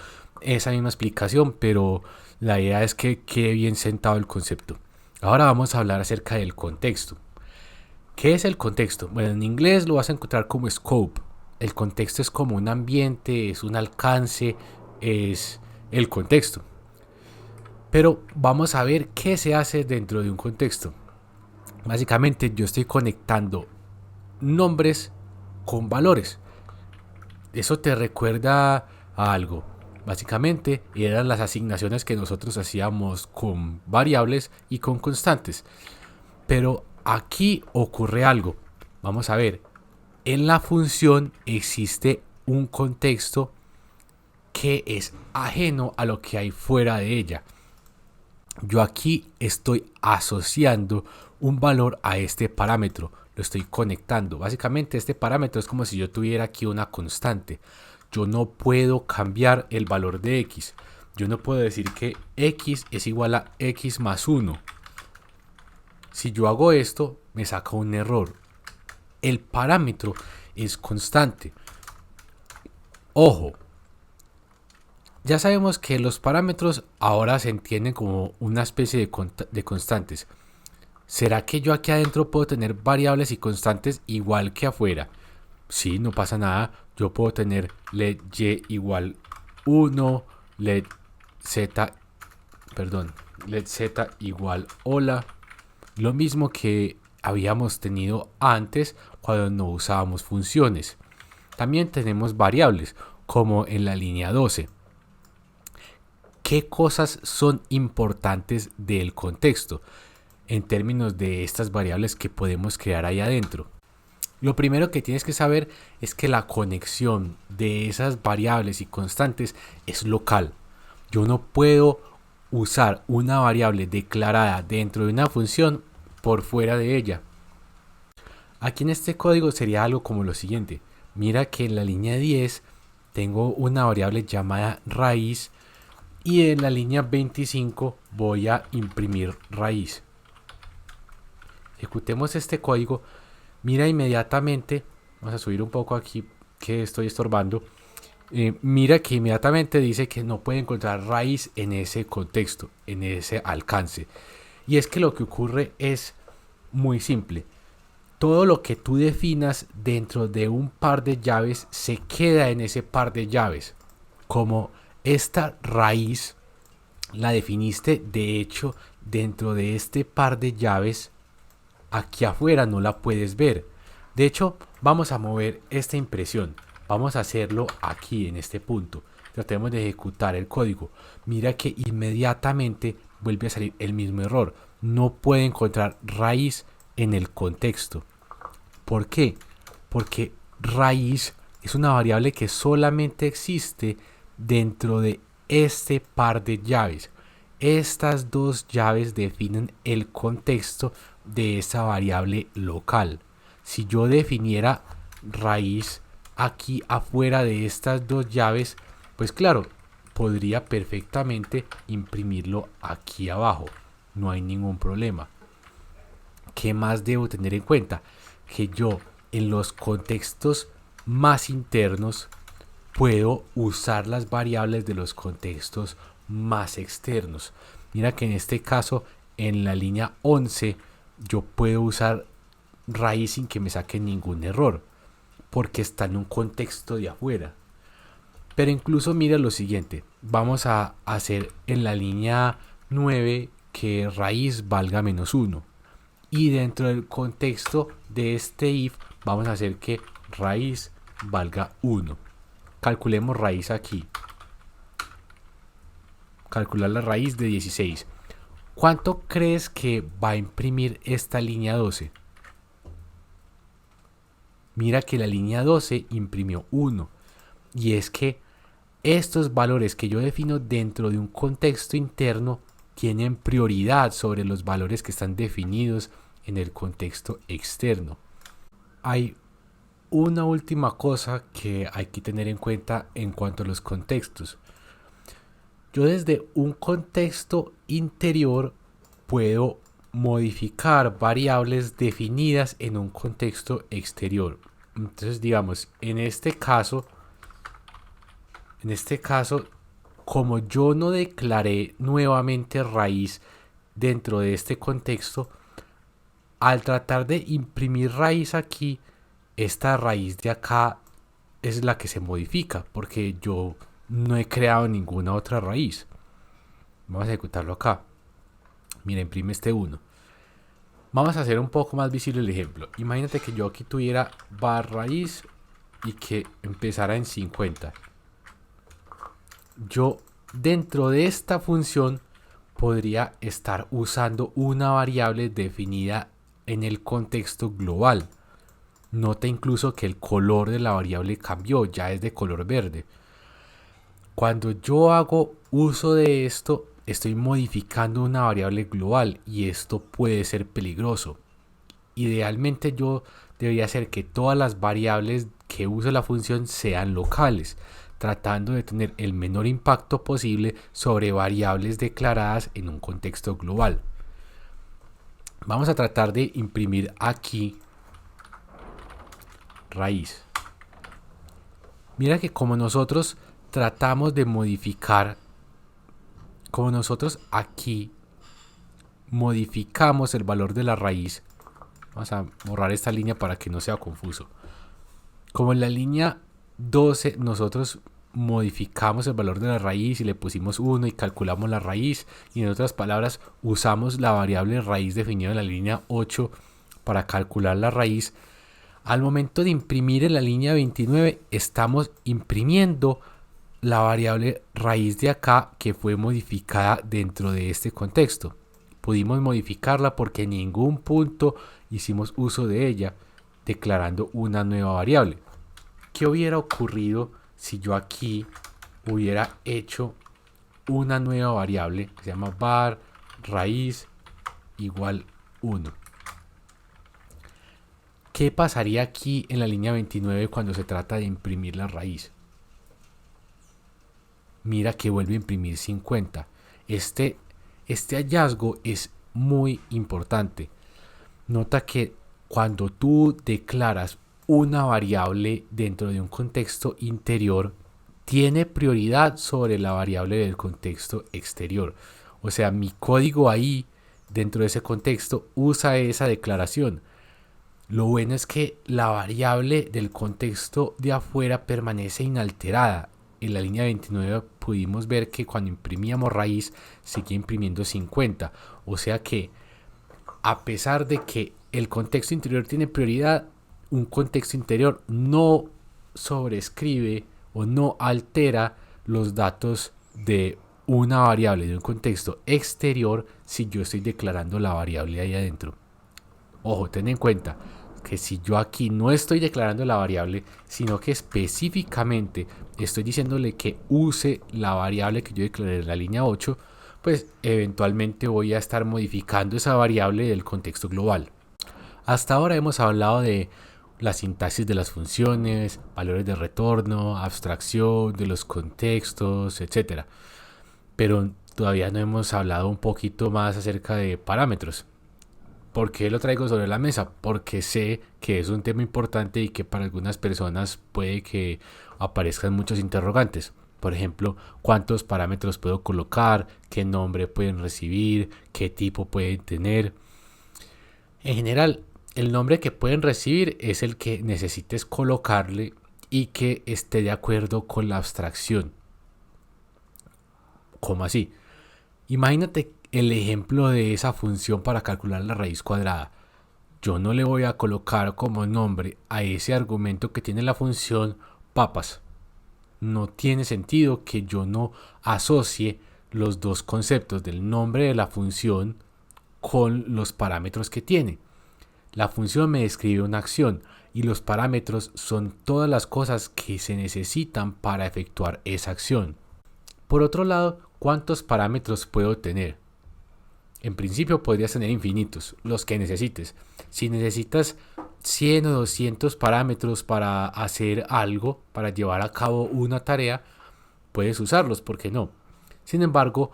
esa misma explicación, pero la idea es que quede bien sentado el concepto. Ahora vamos a hablar acerca del contexto. ¿Qué es el contexto? Bueno, en inglés lo vas a encontrar como scope. El contexto es como un ambiente, es un alcance, es el contexto. Pero vamos a ver qué se hace dentro de un contexto. Básicamente yo estoy conectando nombres con valores. Eso te recuerda a algo. Básicamente eran las asignaciones que nosotros hacíamos con variables y con constantes. Pero aquí ocurre algo. Vamos a ver. En la función existe un contexto que es ajeno a lo que hay fuera de ella. Yo aquí estoy asociando un valor a este parámetro. Lo estoy conectando. Básicamente este parámetro es como si yo tuviera aquí una constante. Yo no puedo cambiar el valor de x. Yo no puedo decir que x es igual a x más 1. Si yo hago esto, me saca un error. El parámetro es constante. Ojo. Ya sabemos que los parámetros ahora se entienden como una especie de constantes. ¿Será que yo aquí adentro puedo tener variables y constantes igual que afuera? Sí, no pasa nada. Yo puedo tener y igual 1, let z, let z igual hola. Lo mismo que habíamos tenido antes cuando no usábamos funciones. También tenemos variables, como en la línea 12. ¿Qué cosas son importantes del contexto en términos de estas variables que podemos crear ahí adentro? Lo primero que tienes que saber es que la conexión de esas variables y constantes es local. Yo no puedo usar una variable declarada dentro de una función por fuera de ella. Aquí en este código sería algo como lo siguiente. Mira que en la línea 10 tengo una variable llamada raíz y en la línea 25 voy a imprimir raíz. Ejecutemos este código. Mira inmediatamente, vamos a subir un poco aquí que estoy estorbando. Mira que inmediatamente dice que no puede encontrar raíz en ese contexto, en ese alcance. Y es que lo que ocurre es muy simple. Todo lo que tú definas dentro de un par de llaves se queda en ese par de llaves. Como esta raíz la definiste de hecho dentro de este par de llaves, aquí afuera no la puedes ver. De hecho, vamos a mover esta impresión. Vamos a hacerlo aquí en este punto. Tratemos de ejecutar el código. Mira que inmediatamente vuelve a salir el mismo error. No puede encontrar raíz en el contexto. ¿Por qué? Porque raíz es una variable que solamente existe dentro de este par de llaves. Estas dos llaves definen el contexto de esa variable local. Si yo definiera raíz aquí afuera de estas dos llaves, pues claro, podría perfectamente imprimirlo aquí abajo. No hay ningún problema. ¿Qué más debo tener en cuenta? Que yo en los contextos más internos puedo usar las variables de los contextos más externos. Mira que en este caso, en la línea 11, yo puedo usar raíz sin que me saque ningún error, porque está en un contexto de afuera. Pero incluso mira lo siguiente, vamos a hacer en la línea 9 que raíz valga -1. Y dentro del contexto de este if vamos a hacer que raíz valga 1. Calculemos raíz aquí. Calcular la raíz de 16. ¿Cuánto crees que va a imprimir esta línea 12? Mira que la línea 12 imprimió 1. Y es que estos valores que yo defino dentro de un contexto interno tienen prioridad sobre los valores que están definidos en el contexto externo. Hay una última cosa que hay que tener en cuenta en cuanto a los contextos. Yo desde un contexto interior puedo modificar variables definidas en un contexto exterior. Entonces, digamos, en este caso, como yo no declaré nuevamente raíz dentro de este contexto, al tratar de imprimir raíz aquí, esta raíz de acá es la que se modifica, porque yo no he creado ninguna otra raíz. Vamos a ejecutarlo acá. Mira, imprime este 1. Vamos a hacer un poco más visible el ejemplo. Imagínate que yo aquí tuviera var raíz y que empezara en 50. Yo dentro de esta función podría estar usando una variable definida en el contexto global. Nota incluso que el color de la variable cambió, ya es de color verde. Cuando yo hago uso de esto, estoy modificando una variable global y esto puede ser peligroso. Idealmente yo debería hacer que todas las variables que use la función sean locales, tratando de tener el menor impacto posible sobre variables declaradas en un contexto global. Vamos a tratar de imprimir aquí raíz. Mira que como nosotros tratamos de modificar, como nosotros aquí modificamos el valor de la raíz, vamos a borrar esta línea para que no sea confuso. Como en la línea 12 nosotros modificamos el valor de la raíz y le pusimos 1 y calculamos la raíz, y en otras palabras usamos la variable raíz definida en la línea 8 para calcular la raíz. Al momento de imprimir en la línea 29 estamos imprimiendo la variable raíz de acá que fue modificada dentro de este contexto. Pudimos modificarla porque en ningún punto hicimos uso de ella, declarando una nueva variable. ¿Qué hubiera ocurrido si yo aquí hubiera hecho una nueva variable que se llama var raíz igual 1? ¿Qué pasaría aquí en la línea 29 cuando se trata de imprimir la raíz? Mira que vuelve a imprimir 50. Este hallazgo es muy importante. Nota que cuando tú declaras una variable dentro de un contexto interior, tiene prioridad sobre la variable del contexto exterior. O sea, mi código ahí, dentro de ese contexto, usa esa declaración. Lo bueno es que la variable del contexto de afuera permanece inalterada. En la línea 29 pudimos ver que cuando imprimíamos raíz seguía imprimiendo 50. O sea que a pesar de que el contexto interior tiene prioridad, un contexto interior no sobrescribe o no altera los datos de una variable de un contexto exterior si yo estoy declarando la variable ahí adentro. Ojo, ten en cuenta que si yo aquí no estoy declarando la variable, sino que específicamente estoy diciéndole que use la variable que yo declaré en la línea 8, pues eventualmente voy a estar modificando esa variable del contexto global. Hasta ahora hemos hablado de la sintaxis de las funciones, valores de retorno, abstracción de los contextos, etc. Pero todavía no hemos hablado un poquito más acerca de parámetros. ¿Por qué lo traigo sobre la mesa? Porque sé que es un tema importante y que para algunas personas puede que aparezcan muchos interrogantes. Por ejemplo, ¿cuántos parámetros puedo colocar? ¿Qué nombre pueden recibir? ¿Qué tipo pueden tener? En general, el nombre que pueden recibir es el que necesites colocarle y que esté de acuerdo con la abstracción. ¿Cómo así? Imagínate el ejemplo de esa función para calcular la raíz cuadrada. Yo no le voy a colocar como nombre a ese argumento que tiene la función papas. No tiene sentido que yo no asocie los dos conceptos del nombre de la función con los parámetros que tiene. La función me describe una acción y los parámetros son todas las cosas que se necesitan para efectuar esa acción. Por otro lado, ¿cuántos parámetros puedo tener? En principio podrías tener infinitos, los que necesites. Si necesitas 100 o 200 parámetros para hacer algo, para llevar a cabo una tarea, puedes usarlos, ¿por qué no? Sin embargo,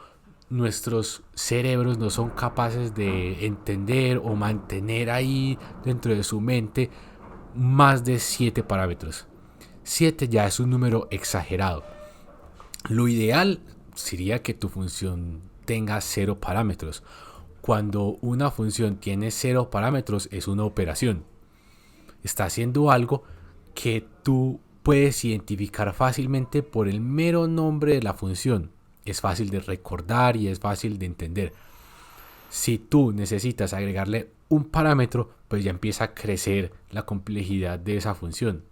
nuestros cerebros no son capaces de entender o mantener ahí dentro de su mente más de 7 parámetros. 7 ya es un número exagerado. Lo ideal sería que tu función tenga 0 parámetros. Cuando una función tiene 0 parámetros es una operación. Está haciendo algo que tú puedes identificar fácilmente por el mero nombre de la función. Es fácil de recordar y es fácil de entender. Si tú necesitas agregarle un parámetro, pues ya empieza a crecer la complejidad de esa función.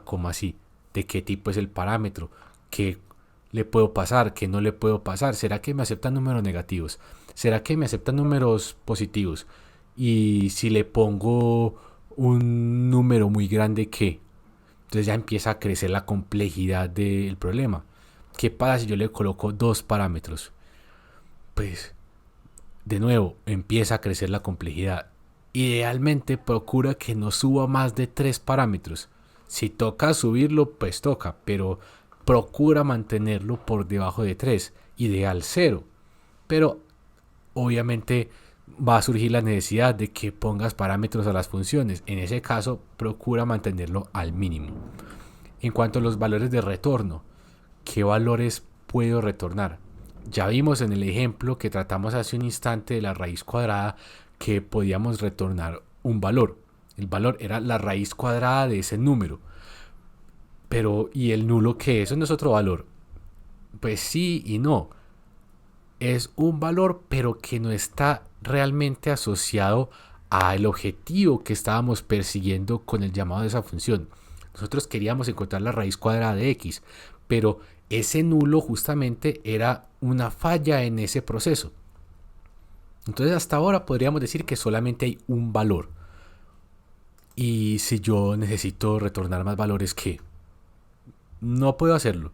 ¿Cómo así? ¿De qué tipo es el parámetro? ¿Qué le puedo pasar? ¿Qué no le puedo pasar? ¿Será que me aceptan números negativos? ¿Será que me aceptan números positivos? Y si le pongo un número muy grande, ¿qué? Entonces ya empieza a crecer la complejidad del problema. ¿Qué pasa si yo le coloco 2 parámetros? Pues, de nuevo, empieza a crecer la complejidad. Idealmente procura que no suba más de 3 parámetros. Si toca subirlo, pues toca, pero procura mantenerlo por debajo de 3, ideal 0. Pero obviamente va a surgir la necesidad de que pongas parámetros a las funciones. En ese caso, procura mantenerlo al mínimo. En cuanto a los valores de retorno, ¿qué valores puedo retornar? Ya vimos en el ejemplo que tratamos hace un instante de la raíz cuadrada que podíamos retornar un valor. El valor era la raíz cuadrada de ese número. Pero, ¿y el nulo qué? ¿Eso no es otro valor? Pues sí y no. Es un valor, pero que no está realmente asociado al objetivo que estábamos persiguiendo con el llamado de esa función. Nosotros queríamos encontrar la raíz cuadrada de x, pero ese nulo justamente era una falla en ese proceso. Entonces hasta ahora podríamos decir que solamente hay un valor. Y si yo necesito retornar más valores, ¿qué? No puedo hacerlo.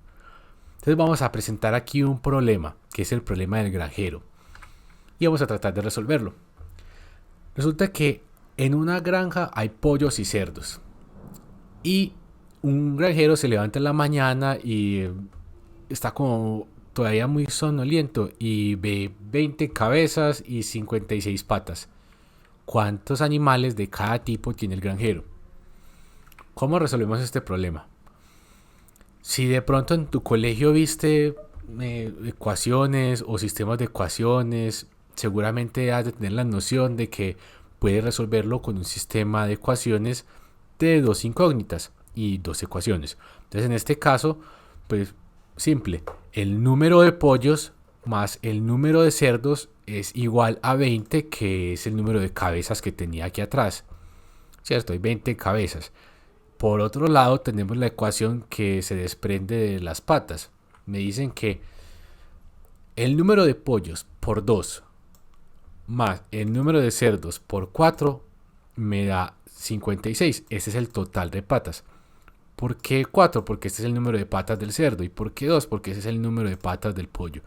Entonces vamos a presentar aquí un problema, que es el problema del granjero. Y vamos a tratar de resolverlo. Resulta que en una granja hay pollos y cerdos. Y un granjero se levanta en la mañana y está como todavía muy sonoliento y ve 20 cabezas y 56 patas. ¿Cuántos animales de cada tipo tiene el granjero? ¿Cómo resolvemos este problema? Si de pronto en tu colegio viste ecuaciones o sistemas de ecuaciones, seguramente has de tener la noción de que puedes resolverlo con un sistema de ecuaciones de dos incógnitas y dos ecuaciones. Entonces en este caso, pues simple, el número de pollos más el número de cerdos es igual a 20, que es el número de cabezas que tenía aquí atrás. ¿Cierto? Hay 20 cabezas. Por otro lado, tenemos la ecuación que se desprende de las patas. Me dicen que el número de pollos por 2 más el número de cerdos por 4 me da 56. Ese es el total de patas. ¿Por qué 4? Porque este es el número de patas del cerdo. ¿Y por qué 2? Porque ese es el número de patas del pollo.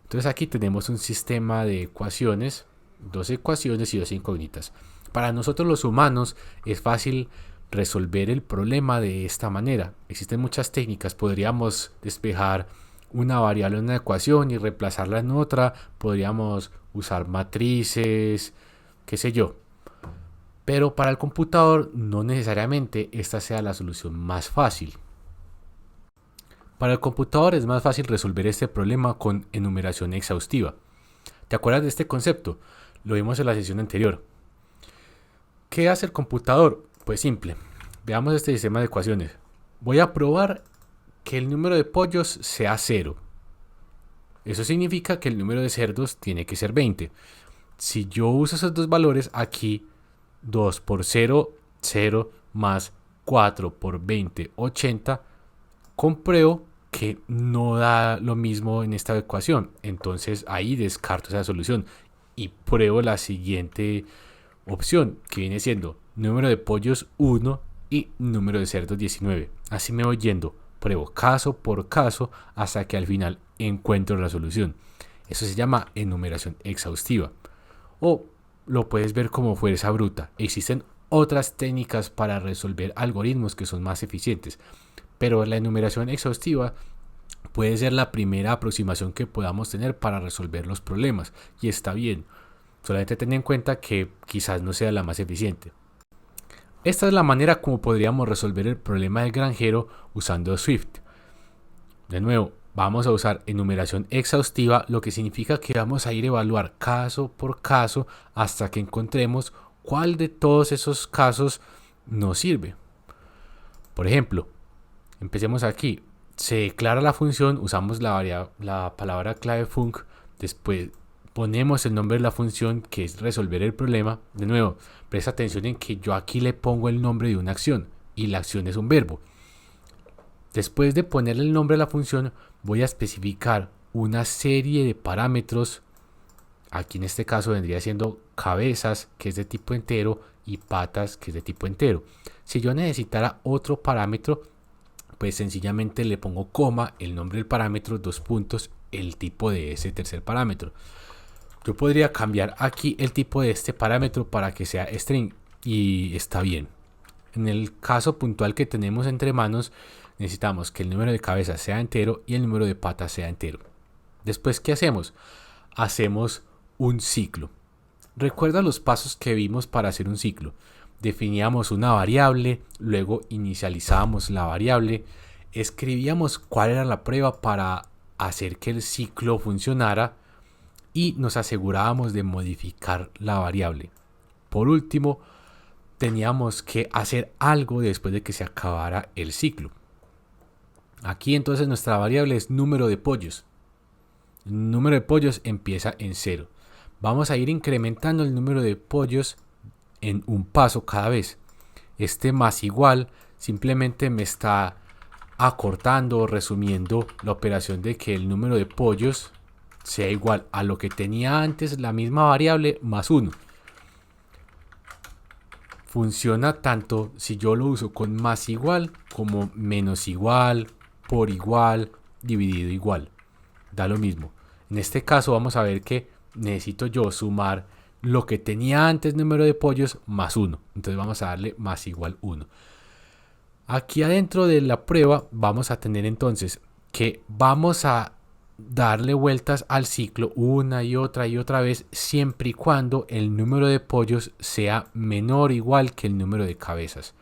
Entonces aquí tenemos un sistema de ecuaciones, dos ecuaciones y dos incógnitas. Para nosotros los humanos es fácil resolver el problema de esta manera. Existen muchas técnicas. Podríamos despejar una variable en una ecuación y reemplazarla en otra. Podríamos usar matrices, qué sé yo. Pero para el computador no necesariamente esta sea la solución más fácil. Para el computador es más fácil resolver este problema con enumeración exhaustiva. ¿Te acuerdas de este concepto? Lo vimos en la sesión anterior. ¿Qué hace el computador? Pues simple. Veamos este sistema de ecuaciones. Voy a probar que el número de pollos sea 0. Eso significa que el número de cerdos tiene que ser 20. Si yo uso esos dos valores aquí, 2 por 0, 0, más 4 por 20, 80, compruebo que no da lo mismo en esta ecuación. Entonces ahí descarto esa solución y pruebo la siguiente opción, que viene siendo número de pollos 1 y número de cerdos 19. Así me voy yendo, pruebo caso por caso hasta que al final encuentro la solución. Eso se llama enumeración exhaustiva. O lo puedes ver como fuerza bruta. Existen otras técnicas para resolver algoritmos que son más eficientes, pero la enumeración exhaustiva puede ser la primera aproximación que podamos tener para resolver los problemas, y está bien. Solamente ten en cuenta que quizás no sea la más eficiente. Esta es la manera como podríamos resolver el problema del granjero usando Swift. De nuevo, vamos a usar enumeración exhaustiva, lo que significa que vamos a ir a evaluar caso por caso hasta que encontremos cuál de todos esos casos nos sirve. Por ejemplo, empecemos aquí. Se declara la función, usamos la palabra clave func, después ponemos el nombre de la función, que es resolver el problema. De nuevo, presta atención en que yo aquí le pongo el nombre de una acción y la acción es un verbo. Después de ponerle el nombre a la función, voy a especificar una serie de parámetros. Aquí en este caso vendría siendo cabezas, que es de tipo entero, y patas, que es de tipo entero. Si yo necesitara otro parámetro, pues sencillamente le pongo coma, el nombre del parámetro, dos puntos, el tipo de ese tercer parámetro. Yo podría cambiar aquí el tipo de este parámetro para que sea string y está bien. En el caso puntual que tenemos entre manos, necesitamos que el número de cabezas sea entero y el número de patas sea entero. Después, ¿qué hacemos? Hacemos un ciclo. Recuerda los pasos que vimos para hacer un ciclo. Definíamos una variable, luego inicializábamos la variable, escribíamos cuál era la prueba para hacer que el ciclo funcionara y nos asegurábamos de modificar la variable. Por último, teníamos que hacer algo después de que se acabara el ciclo. Aquí entonces nuestra variable es número de pollos. El número de pollos empieza en 0. Vamos a ir incrementando el número de pollos en un paso cada vez. Este más igual simplemente me está acortando o resumiendo la operación de que el número de pollos sea igual a lo que tenía antes la misma variable más 1. Funciona tanto si yo lo uso con más igual como menos igual, por igual, dividido igual. Da lo mismo. En este caso vamos a ver que necesito yo sumar lo que tenía antes número de pollos más 1. Entonces vamos a darle más igual 1. Aquí adentro de la prueba vamos a tener entonces que vamos a darle vueltas al ciclo una y otra vez siempre y cuando el número de pollos sea menor o igual que el número de cabezas.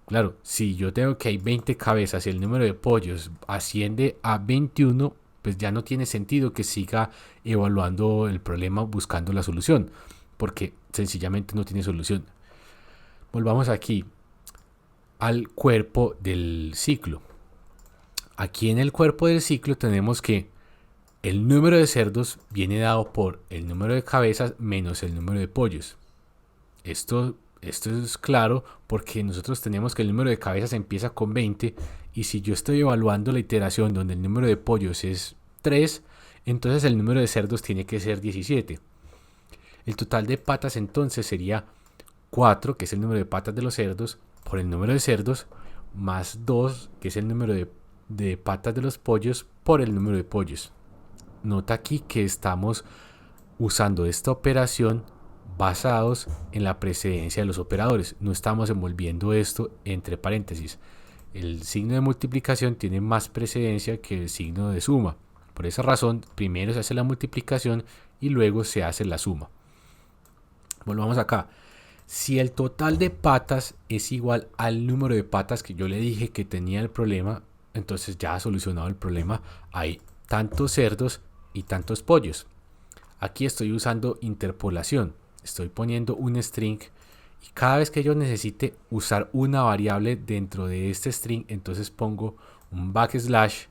Claro, si yo tengo que hay 20 cabezas y el número de pollos asciende a 21, pues ya no tiene sentido que siga evaluando el problema buscando la solución, porque sencillamente no tiene solución. Volvamos aquí al cuerpo del ciclo. Aquí en el cuerpo del ciclo tenemos que el número de cerdos viene dado por el número de cabezas menos el número de pollos. Esto es claro porque nosotros tenemos que el número de cabezas empieza con 20 y si yo estoy evaluando la iteración donde el número de pollos es 3, entonces el número de cerdos tiene que ser 17. El total de patas entonces sería 4, que es el número de patas de los cerdos, por el número de cerdos, más 2, que es el número de patas de los pollos, por el número de pollos. Nota aquí que estamos usando esta operación basados en la precedencia de los operadores. No estamos envolviendo esto entre paréntesis. El signo de multiplicación tiene más precedencia que el signo de suma. Por esa razón, primero se hace la multiplicación y luego se hace la suma. Volvamos acá. Si el total de patas es igual al número de patas que yo le dije que tenía el problema, entonces ya ha solucionado el problema. Hay tantos cerdos y tantos pollos. Aquí estoy usando interpolación. Estoy poniendo un string y cada vez que yo necesite usar una variable dentro de este string, entonces pongo un backslash,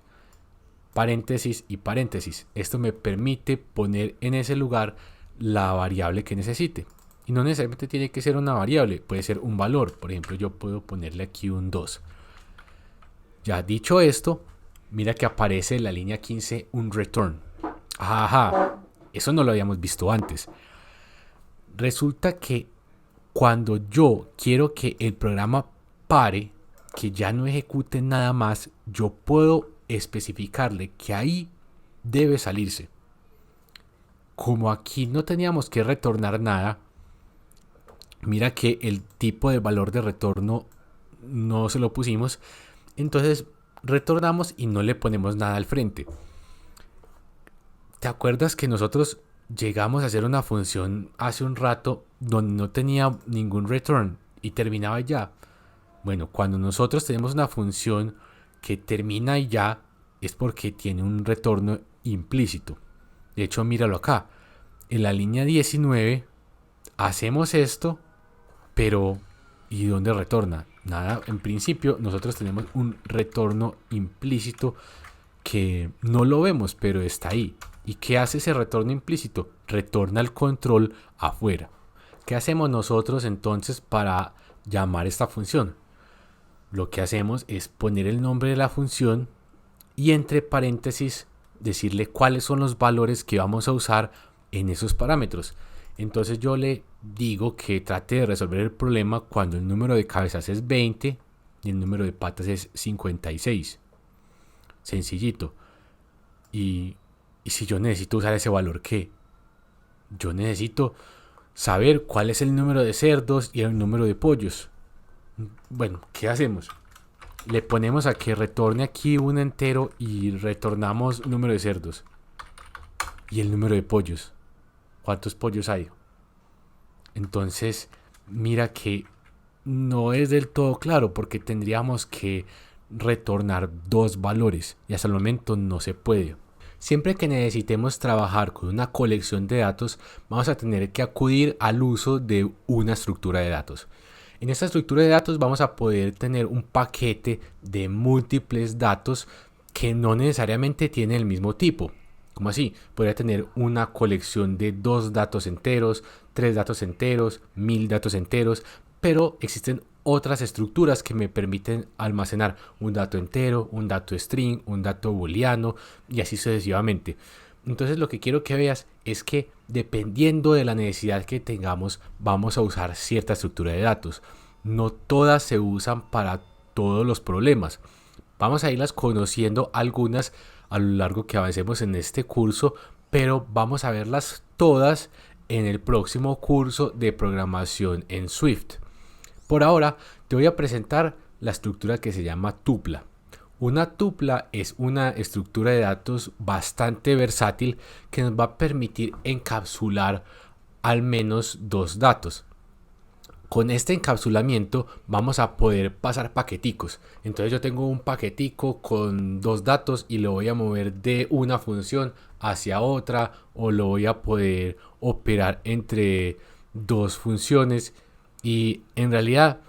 paréntesis y paréntesis. Esto me permite poner en ese lugar la variable que necesite. Y no necesariamente tiene que ser una variable, puede ser un valor. Por ejemplo, yo puedo ponerle aquí un 2. Ya dicho esto, mira que aparece en la línea 15 un return. Ajá, eso no lo habíamos visto antes. Resulta que cuando yo quiero que el programa pare, que ya no ejecute nada más, yo puedo especificarle que ahí debe salirse. Como aquí no teníamos que retornar nada, mira que el tipo de valor de retorno no se lo pusimos, entonces retornamos y no le ponemos nada al frente. ¿Te acuerdas que nosotros llegamos a hacer una función hace un rato donde no tenía ningún return y terminaba ya? Bueno, cuando nosotros tenemos una función que termina y ya, es porque tiene un retorno implícito. De hecho, míralo acá. En la línea 19 hacemos esto, pero ¿y dónde retorna? Nada, en principio nosotros tenemos un retorno implícito que no lo vemos, pero está ahí. ¿Y qué hace ese retorno implícito? Retorna el control afuera. ¿Qué hacemos nosotros entonces para llamar esta función? Lo que hacemos es poner el nombre de la función y entre paréntesis decirle cuáles son los valores que vamos a usar en esos parámetros. Entonces yo le digo que trate de resolver el problema cuando el número de cabezas es 20 y el número de patas es 56. Sencillito. Y si yo necesito usar ese valor, ¿qué? Yo necesito saber cuál es el número de cerdos y el número de pollos. Bueno, ¿qué hacemos? Le ponemos a que retorne aquí un entero y retornamos el número de cerdos. Y el número de pollos. ¿Cuántos pollos hay? Entonces, mira que no es del todo claro porque tendríamos que retornar dos valores y hasta el momento no se puede. Siempre que necesitemos trabajar con una colección de datos, vamos a tener que acudir al uso de una estructura de datos. En esta estructura de datos vamos a poder tener un paquete de múltiples datos que no necesariamente tienen el mismo tipo. ¿Cómo así? Podría tener una colección de 2 datos enteros, 3 datos enteros, 1000 datos enteros, pero existen otras estructuras que me permiten almacenar un dato entero, un dato string, un dato booleano y así sucesivamente. Entonces lo que quiero que veas es que dependiendo de la necesidad que tengamos vamos a usar cierta estructura de datos. No todas se usan para todos los problemas. Vamos a irlas conociendo algunas a lo largo que avancemos en este curso, pero vamos a verlas todas en el próximo curso de programación en Swift. Por ahora te voy a presentar la estructura que se llama tupla. Una tupla es una estructura de datos bastante versátil que nos va a permitir encapsular al menos 2 datos. Con este encapsulamiento vamos a poder pasar paqueticos. Entonces yo tengo un paquetico con 2 datos y lo voy a mover de una función hacia otra, o lo voy a poder operar entre 2 funciones, y en realidad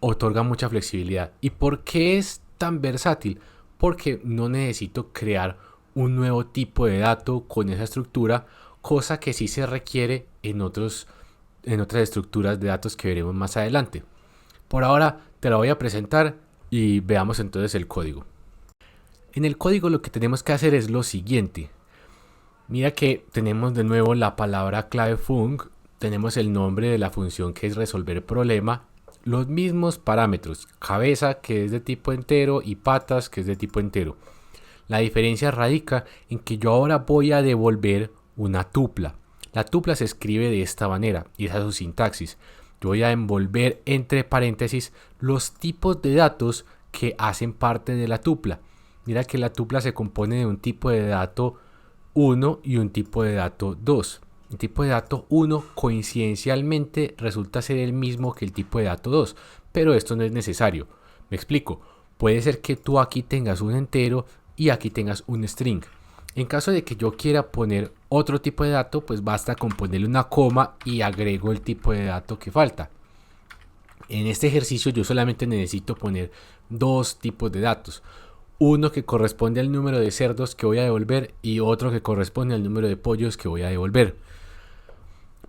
otorga mucha flexibilidad. ¿Y por qué es tan versátil? Porque no necesito crear un nuevo tipo de dato con esa estructura, cosa que sí se requiere en otras estructuras de datos que veremos más adelante. Por ahora te la voy a presentar y veamos entonces el código. En el código lo que tenemos que hacer es lo siguiente. Mira que tenemos de nuevo la palabra clave func, tenemos el nombre de la función que es resolver problema, los mismos parámetros, cabeza que es de tipo entero y patas que es de tipo entero. La diferencia radica en que yo ahora voy a devolver una tupla. La tupla se escribe de esta manera y esa es su sintaxis. Yo voy a envolver entre paréntesis los tipos de datos que hacen parte de la tupla. Mira que la tupla se compone de un tipo de dato 1 y un tipo de dato 2. El tipo de dato 1 coincidencialmente resulta ser el mismo que el tipo de dato 2, pero esto no es necesario. Me explico. Puede ser que tú aquí tengas un entero y aquí tengas un string. En caso de que yo quiera poner otro tipo de dato, pues basta con ponerle una coma y agrego el tipo de dato que falta. En este ejercicio yo solamente necesito poner 2 tipos de datos. Uno que corresponde al número de cerdos que voy a devolver y otro que corresponde al número de pollos que voy a devolver.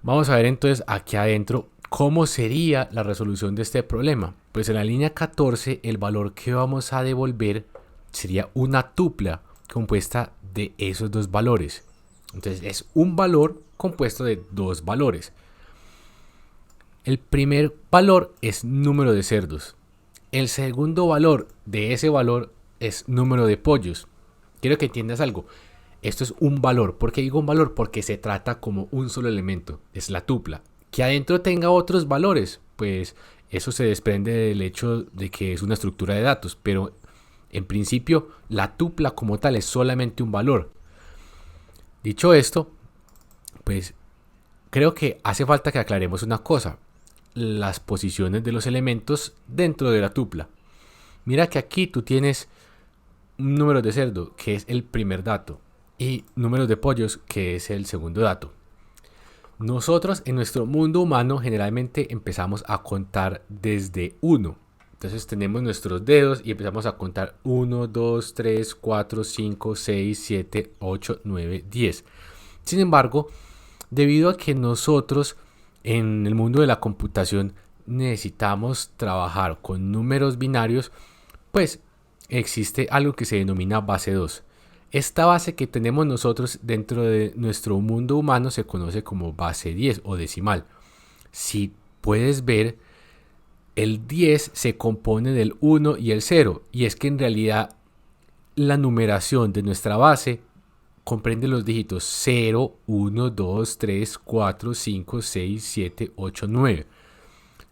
Vamos a ver entonces aquí adentro cómo sería la resolución de este problema. Pues en la línea 14 el valor que vamos a devolver sería una tupla compuesta de esos 2 valores. Entonces es un valor compuesto de 2 valores. El primer valor es número de cerdos. El segundo valor de ese valor es número de pollos. Quiero que entiendas algo. Esto es un valor. ¿Por qué digo un valor? Porque se trata como un solo elemento. Es la tupla. Que adentro tenga otros valores, pues eso se desprende del hecho de que es una estructura de datos. Pero en principio la tupla como tal es solamente un valor. Dicho esto, pues creo que hace falta que aclaremos una cosa. Las posiciones de los elementos dentro de la tupla. Mira que aquí tú tienes un número de cerdo, que es el primer dato, y números de pollos, que es el segundo dato. Nosotros en nuestro mundo humano generalmente empezamos a contar desde 1. Entonces tenemos nuestros dedos y empezamos a contar 1, 2, 3, 4, 5, 6, 7, 8, 9, 10. Sin embargo, debido a que nosotros en el mundo de la computación necesitamos trabajar con números binarios, pues existe algo que se denomina base 2. Esta base que tenemos nosotros dentro de nuestro mundo humano se conoce como base 10 o decimal. Si puedes ver, el 10 se compone del 1 y el 0, y es que en realidad la numeración de nuestra base comprende los dígitos 0, 1, 2, 3, 4, 5, 6, 7, 8, 9.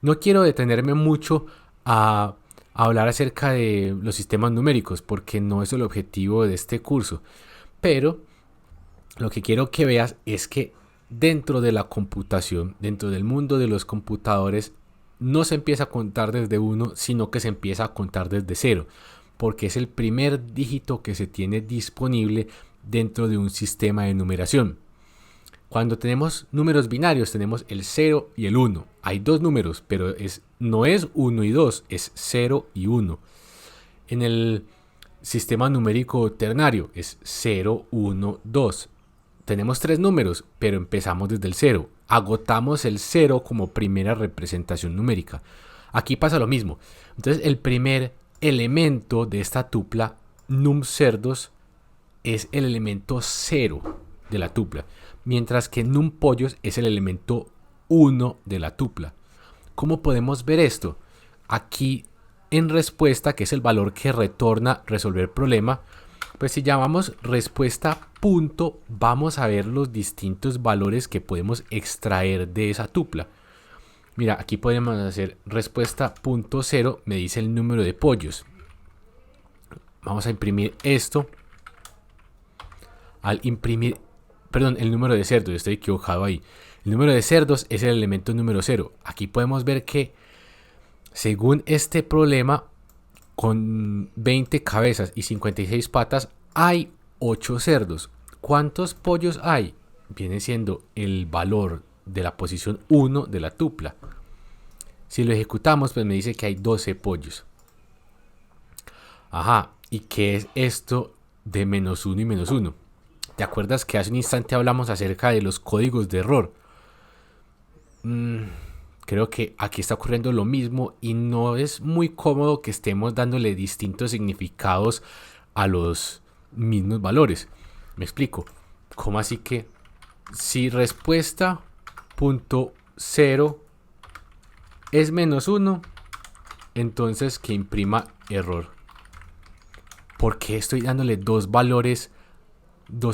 No quiero detenerme mucho a hablar acerca de los sistemas numéricos porque no es el objetivo de este curso, pero lo que quiero que veas es que dentro de la computación, dentro del mundo de los computadores, no se empieza a contar desde 1, sino que se empieza a contar desde 0, porque es el primer dígito que se tiene disponible dentro de un sistema de numeración. Cuando tenemos números binarios tenemos el 0 y el 1. Hay dos números, pero no es 1 y 2, es 0 y 1. En el sistema numérico ternario es 0, 1, 2. Tenemos tres números, pero empezamos desde el 0. Agotamos el 0 como primera representación numérica. Aquí pasa lo mismo. Entonces el primer elemento de esta tupla num cerdos es el elemento 0 de la tupla, mientras que num pollos es el elemento 1 de la tupla. ¿Cómo podemos ver esto? Aquí en respuesta, que es el valor que retorna resolver problema, pues si llamamos respuesta punto, vamos a ver los distintos valores que podemos extraer de esa tupla. Mira, aquí podemos hacer respuesta punto 0, me dice el número de pollos. Vamos a imprimir esto. Al imprimir, perdón, el número de cerdos, estoy equivocado ahí. El número de cerdos es el elemento número 0. Aquí podemos ver que según este problema, con 20 cabezas y 56 patas, hay 8 cerdos. ¿Cuántos pollos hay? Viene siendo el valor de la posición 1 de la tupla. Si lo ejecutamos, pues me dice que hay 12 pollos. Ajá, ¿y qué es esto de menos 1 y menos 1? ¿Te acuerdas que hace un instante hablamos acerca de los códigos de error? Creo que aquí está ocurriendo lo mismo y no es muy cómodo que estemos dándole distintos significados a los mismos valores. Me explico. ¿Cómo así que si respuesta punto 0 es menos 1, entonces que imprima error? ¿Por qué estoy dándole dos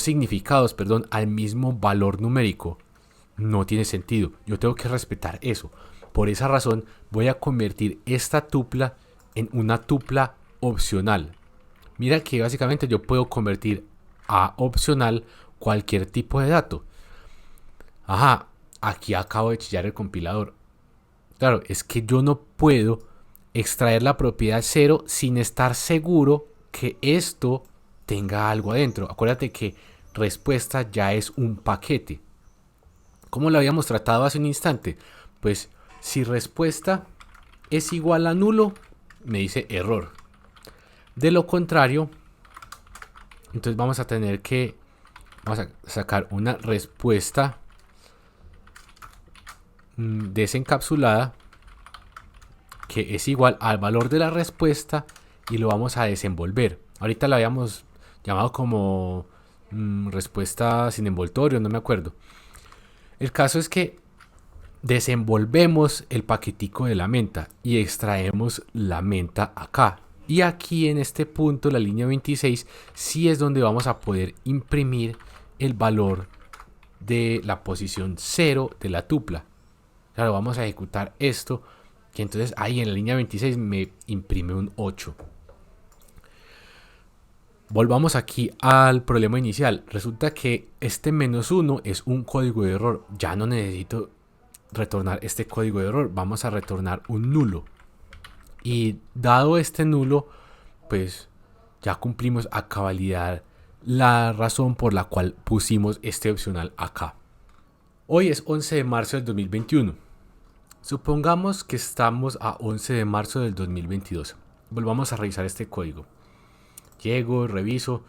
significados, al mismo valor numérico? No tiene sentido. Yo tengo que respetar eso. Por esa razón voy a convertir esta tupla en una tupla opcional. Mira que básicamente yo puedo convertir a opcional cualquier tipo de dato. Ajá, aquí acabo de chillar el compilador. Claro, es que yo no puedo extraer la propiedad 0 sin estar seguro que esto tenga algo adentro. Acuérdate que respuesta ya es un paquete. ¿Cómo lo habíamos tratado hace un instante? Pues si respuesta es igual a nulo, me dice error. De lo contrario, entonces vamos a sacar una respuesta desencapsulada que es igual al valor de la respuesta y lo vamos a desenvolver. Ahorita la habíamos llamado como respuesta sin envoltorio, no me acuerdo. El caso es que desenvolvemos el paquetico de la menta y extraemos la menta acá. Y aquí en este punto, la línea 26, sí es donde vamos a poder imprimir el valor de la posición 0 de la tupla. Claro, vamos a ejecutar esto, que entonces ahí en la línea 26 me imprime un 8. Volvamos aquí al problema inicial. Resulta que este menos 1 es un código de error. Ya no necesito retornar este código de error. Vamos a retornar un nulo. Y dado este nulo, pues ya cumplimos a cabalidad la razón por la cual pusimos este opcional acá. Hoy es 11 de marzo del 2021. Supongamos que estamos a 11 de marzo del 2022. Volvamos a revisar este código. Llego, reviso,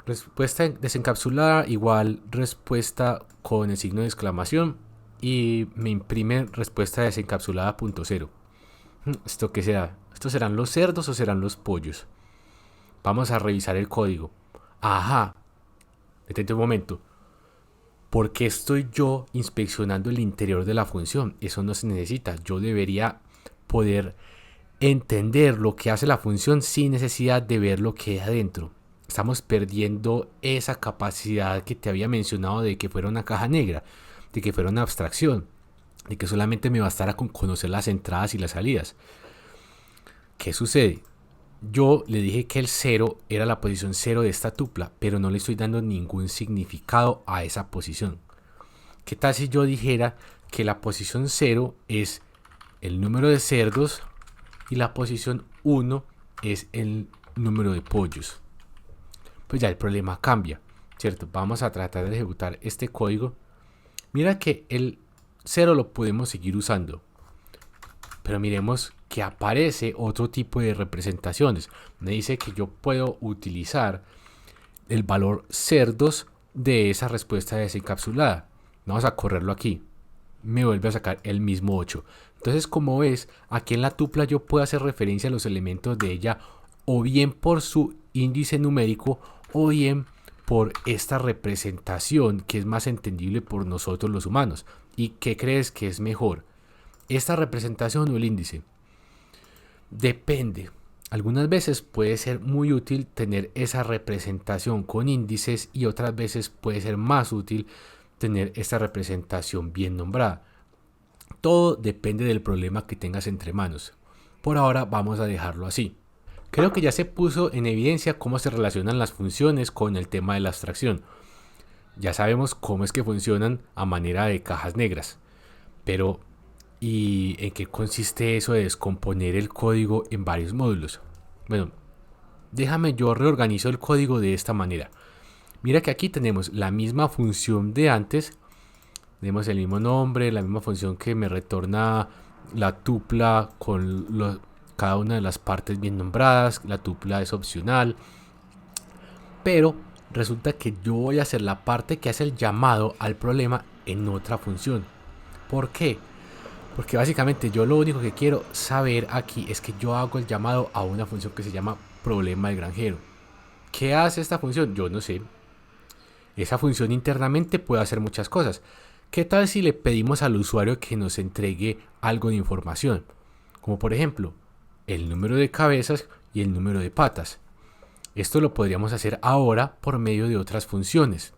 respuesta desencapsulada igual respuesta con el signo de exclamación y me imprime respuesta desencapsulada .0. ¿Esto qué será? ¿Estos serán los cerdos o serán los pollos? Vamos a revisar el código. Ajá, detente un momento. ¿Por qué estoy yo inspeccionando el interior de la función? Eso no se necesita. Yo debería poder entender lo que hace la función sin necesidad de ver lo que hay adentro. Estamos perdiendo esa capacidad que te había mencionado de que fuera una caja negra, de que fuera una abstracción, de que solamente me bastara con conocer las entradas y las salidas. ¿Qué sucede? Yo le dije que el 0 era la posición 0 de esta tupla, pero no le estoy dando ningún significado a esa posición. ¿Qué tal si yo dijera que la posición 0 es el número de cerdos y la posición 1 es el número de pollos? Pues ya el problema cambia, ¿cierto? Vamos a tratar de ejecutar este código. Mira que el 0 lo podemos seguir usando, pero miremos que aparece otro tipo de representaciones. Me dice que yo puedo utilizar el valor cerdos de esa respuesta desencapsulada. Vamos a correrlo aquí. Me vuelve a sacar el mismo 8. Entonces, como ves, aquí en la tupla yo puedo hacer referencia a los elementos de ella o bien por su índice numérico o bien por esta representación que es más entendible por nosotros los humanos. ¿Y qué crees que es mejor? ¿Esta representación o el índice? Depende. Algunas veces puede ser muy útil tener esa representación con índices y otras veces puede ser más útil tener esta representación bien nombrada. Todo depende del problema que tengas entre manos. Por ahora vamos a dejarlo así. Creo que ya se puso en evidencia cómo se relacionan las funciones con el tema de la abstracción. Ya sabemos cómo es que funcionan a manera de cajas negras. Pero, ¿y en qué consiste eso de descomponer el código en varios módulos? Bueno, déjame yo reorganizo el código de esta manera. Mira que aquí tenemos la misma función de antes. Tenemos el mismo nombre, la misma función que me retorna la tupla con cada una de las partes bien nombradas. La tupla es opcional. Pero resulta que yo voy a hacer la parte que hace el llamado al problema en otra función. ¿Por qué? Porque básicamente yo lo único que quiero saber aquí es que yo hago el llamado a una función que se llama problema del granjero. ¿Qué hace esta función? Yo no sé. Esa función internamente puede hacer muchas cosas. ¿Qué tal si le pedimos al usuario que nos entregue algo de información? Como por ejemplo, el número de cabezas y el número de patas. Esto lo podríamos hacer ahora por medio de otras funciones.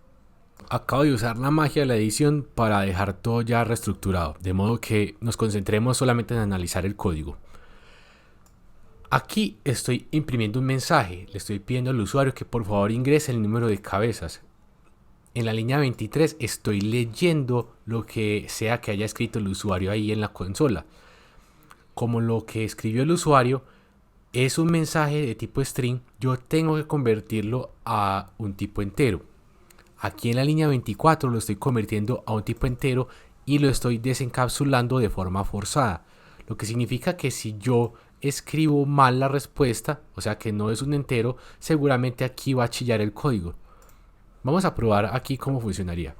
Acabo de usar la magia de la edición para dejar todo ya reestructurado, de modo que nos concentremos solamente en analizar el código. Aquí estoy imprimiendo un mensaje, le estoy pidiendo al usuario que por favor ingrese el número de cabezas. En la línea 23 estoy leyendo lo que sea que haya escrito el usuario ahí en la consola. Como lo que escribió el usuario es un mensaje de tipo string, yo tengo que convertirlo a un tipo entero. Aquí en la línea 24 lo estoy convirtiendo a un tipo entero y lo estoy desencapsulando de forma forzada. Lo que significa que si yo escribo mal la respuesta, o sea que no es un entero, seguramente aquí va a chillar el código. Vamos a probar aquí cómo funcionaría.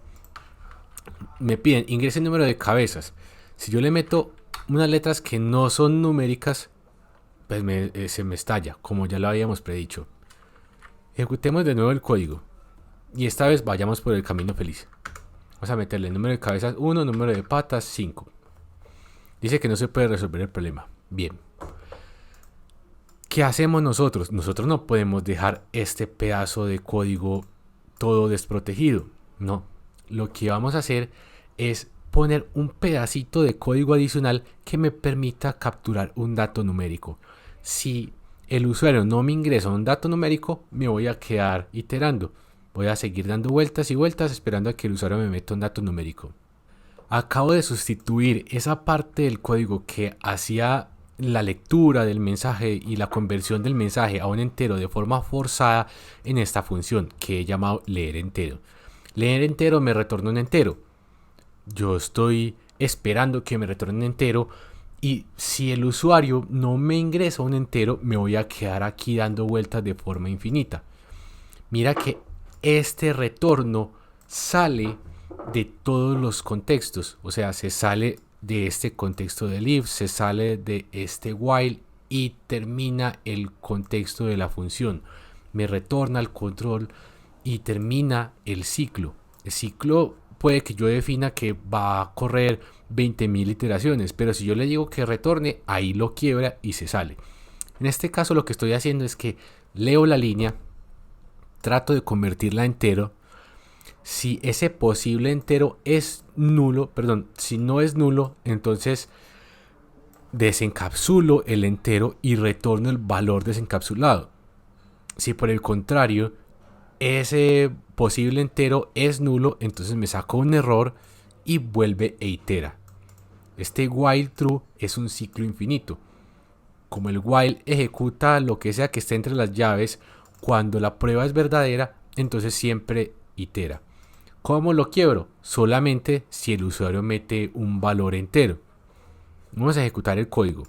Me piden ingrese el número de cabezas. Si yo le meto unas letras que no son numéricas, pues se me estalla, como ya lo habíamos predicho. Ejecutemos de nuevo el código. Y esta vez vayamos por el camino feliz. Vamos a meterle el número de cabezas 1, número de patas 5. Dice que no se puede resolver el problema. Bien. ¿Qué hacemos nosotros? Nosotros no podemos dejar este pedazo de código todo desprotegido. No. Lo que vamos a hacer es poner un pedacito de código adicional que me permita capturar un dato numérico. Si el usuario no me ingresa un dato numérico, me voy a quedar iterando. Voy a seguir dando vueltas y vueltas esperando a que el usuario me meta un dato numérico. Acabo de sustituir esa parte del código que hacía la lectura del mensaje y la conversión del mensaje a un entero de forma forzada en esta función que he llamado leer entero. Leer entero me retorna un entero. Yo estoy esperando que me retorne un entero y si el usuario no me ingresa un entero, me voy a quedar aquí dando vueltas de forma infinita. Mira que este retorno sale de todos los contextos, o sea, se sale de este contexto del if, se sale de este while y termina el contexto de la función. Me retorna el control y termina el ciclo. El ciclo puede que yo defina que va a correr 20.000 iteraciones, pero si yo le digo que retorne, ahí lo quiebra y se sale. En este caso lo que estoy haciendo es que leo la línea, trato de convertirla a entero. Si ese posible entero es nulo, si no es nulo, entonces desencapsulo el entero y retorno el valor desencapsulado. Si por el contrario ese posible entero es nulo, entonces me saco un error y vuelve e itera. Este while true es un ciclo infinito. Como el while ejecuta lo que sea que esté entre las llaves, cuando la prueba es verdadera, entonces siempre itera. ¿Cómo lo quiebro? Solamente si el usuario mete un valor entero. Vamos a ejecutar el código.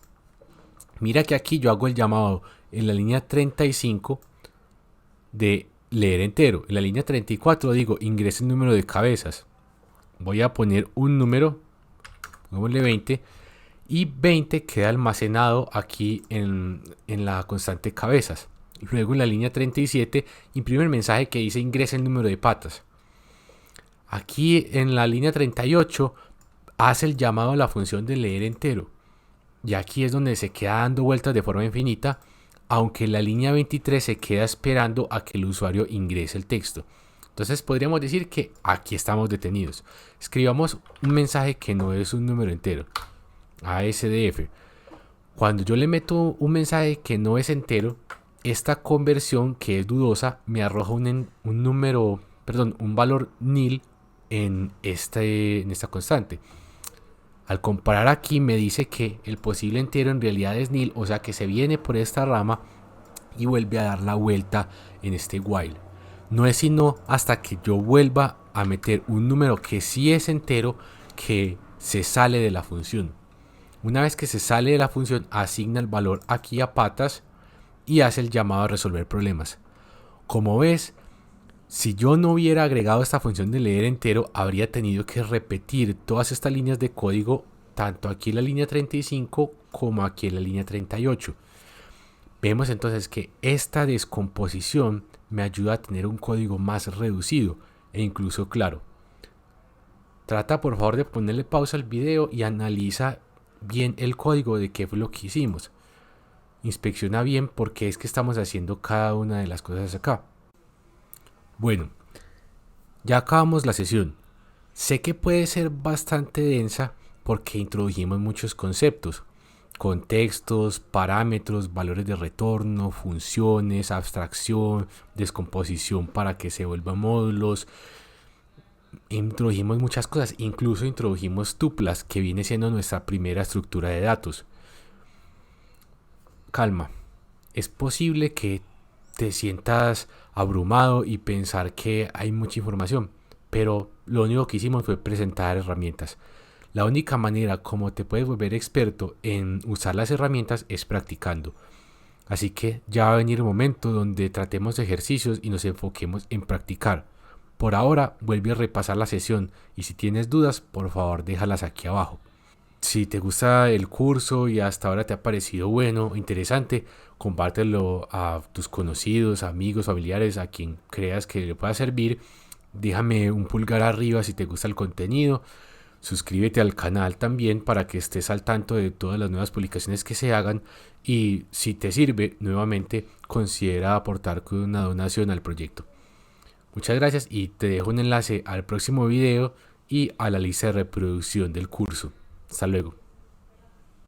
Mira que aquí yo hago el llamado en la línea 35 de leer entero. En la línea 34 digo ingresa el número de cabezas. Voy a poner un número, pongámosle 20, y 20 queda almacenado aquí en la constante cabezas. Luego en la línea 37 imprime el mensaje que dice ingresa el número de patas. Aquí en la línea 38 hace el llamado a la función de leer entero. Y aquí es donde se queda dando vueltas de forma infinita, aunque en la línea 23 se queda esperando a que el usuario ingrese el texto. Entonces podríamos decir que aquí estamos detenidos. Escribamos un mensaje que no es un número entero, ASDF. Cuando yo le meto un mensaje que no es entero, esta conversión que es dudosa me arroja un valor nil en esta constante. Al comparar aquí me dice que el posible entero en realidad es nil, o sea que se viene por esta rama y vuelve a dar la vuelta en este while. No es sino hasta que yo vuelva a meter un número que sí es entero que se sale de la función. Una vez que se sale de la función, asigna el valor aquí a patas y hace el llamado a resolver problemas. Como ves, si yo no hubiera agregado esta función de leer entero, habría tenido que repetir todas estas líneas de código, tanto aquí en la línea 35 como aquí en la línea 38. Vemos entonces que esta descomposición me ayuda a tener un código más reducido e incluso claro. Trata por favor de ponerle pausa al video y analiza bien el código de qué fue lo que hicimos. Inspecciona bien por qué es que estamos haciendo cada una de las cosas acá. Bueno, ya acabamos la sesión. Sé que puede ser bastante densa porque introdujimos muchos conceptos, contextos, parámetros, valores de retorno, funciones, abstracción, descomposición para que se vuelvan módulos. Introdujimos muchas cosas, incluso introdujimos tuplas, que viene siendo nuestra primera estructura de datos. Calma, es posible que te sientas abrumado y pensar que hay mucha información, pero lo único que hicimos fue presentar herramientas. La única manera como te puedes volver experto en usar las herramientas es practicando. Así que ya va a venir un momento donde tratemos ejercicios y nos enfoquemos en practicar. Por ahora, vuelve a repasar la sesión y si tienes dudas, por favor déjalas aquí abajo. Si te gusta el curso y hasta ahora te ha parecido bueno o interesante, compártelo a tus conocidos, amigos, familiares, a quien creas que le pueda servir. Déjame un pulgar arriba si te gusta el contenido. Suscríbete al canal también para que estés al tanto de todas las nuevas publicaciones que se hagan. Y si te sirve, nuevamente considera aportar con una donación al proyecto. Muchas gracias y te dejo un enlace al próximo video y a la lista de reproducción del curso. Hasta luego.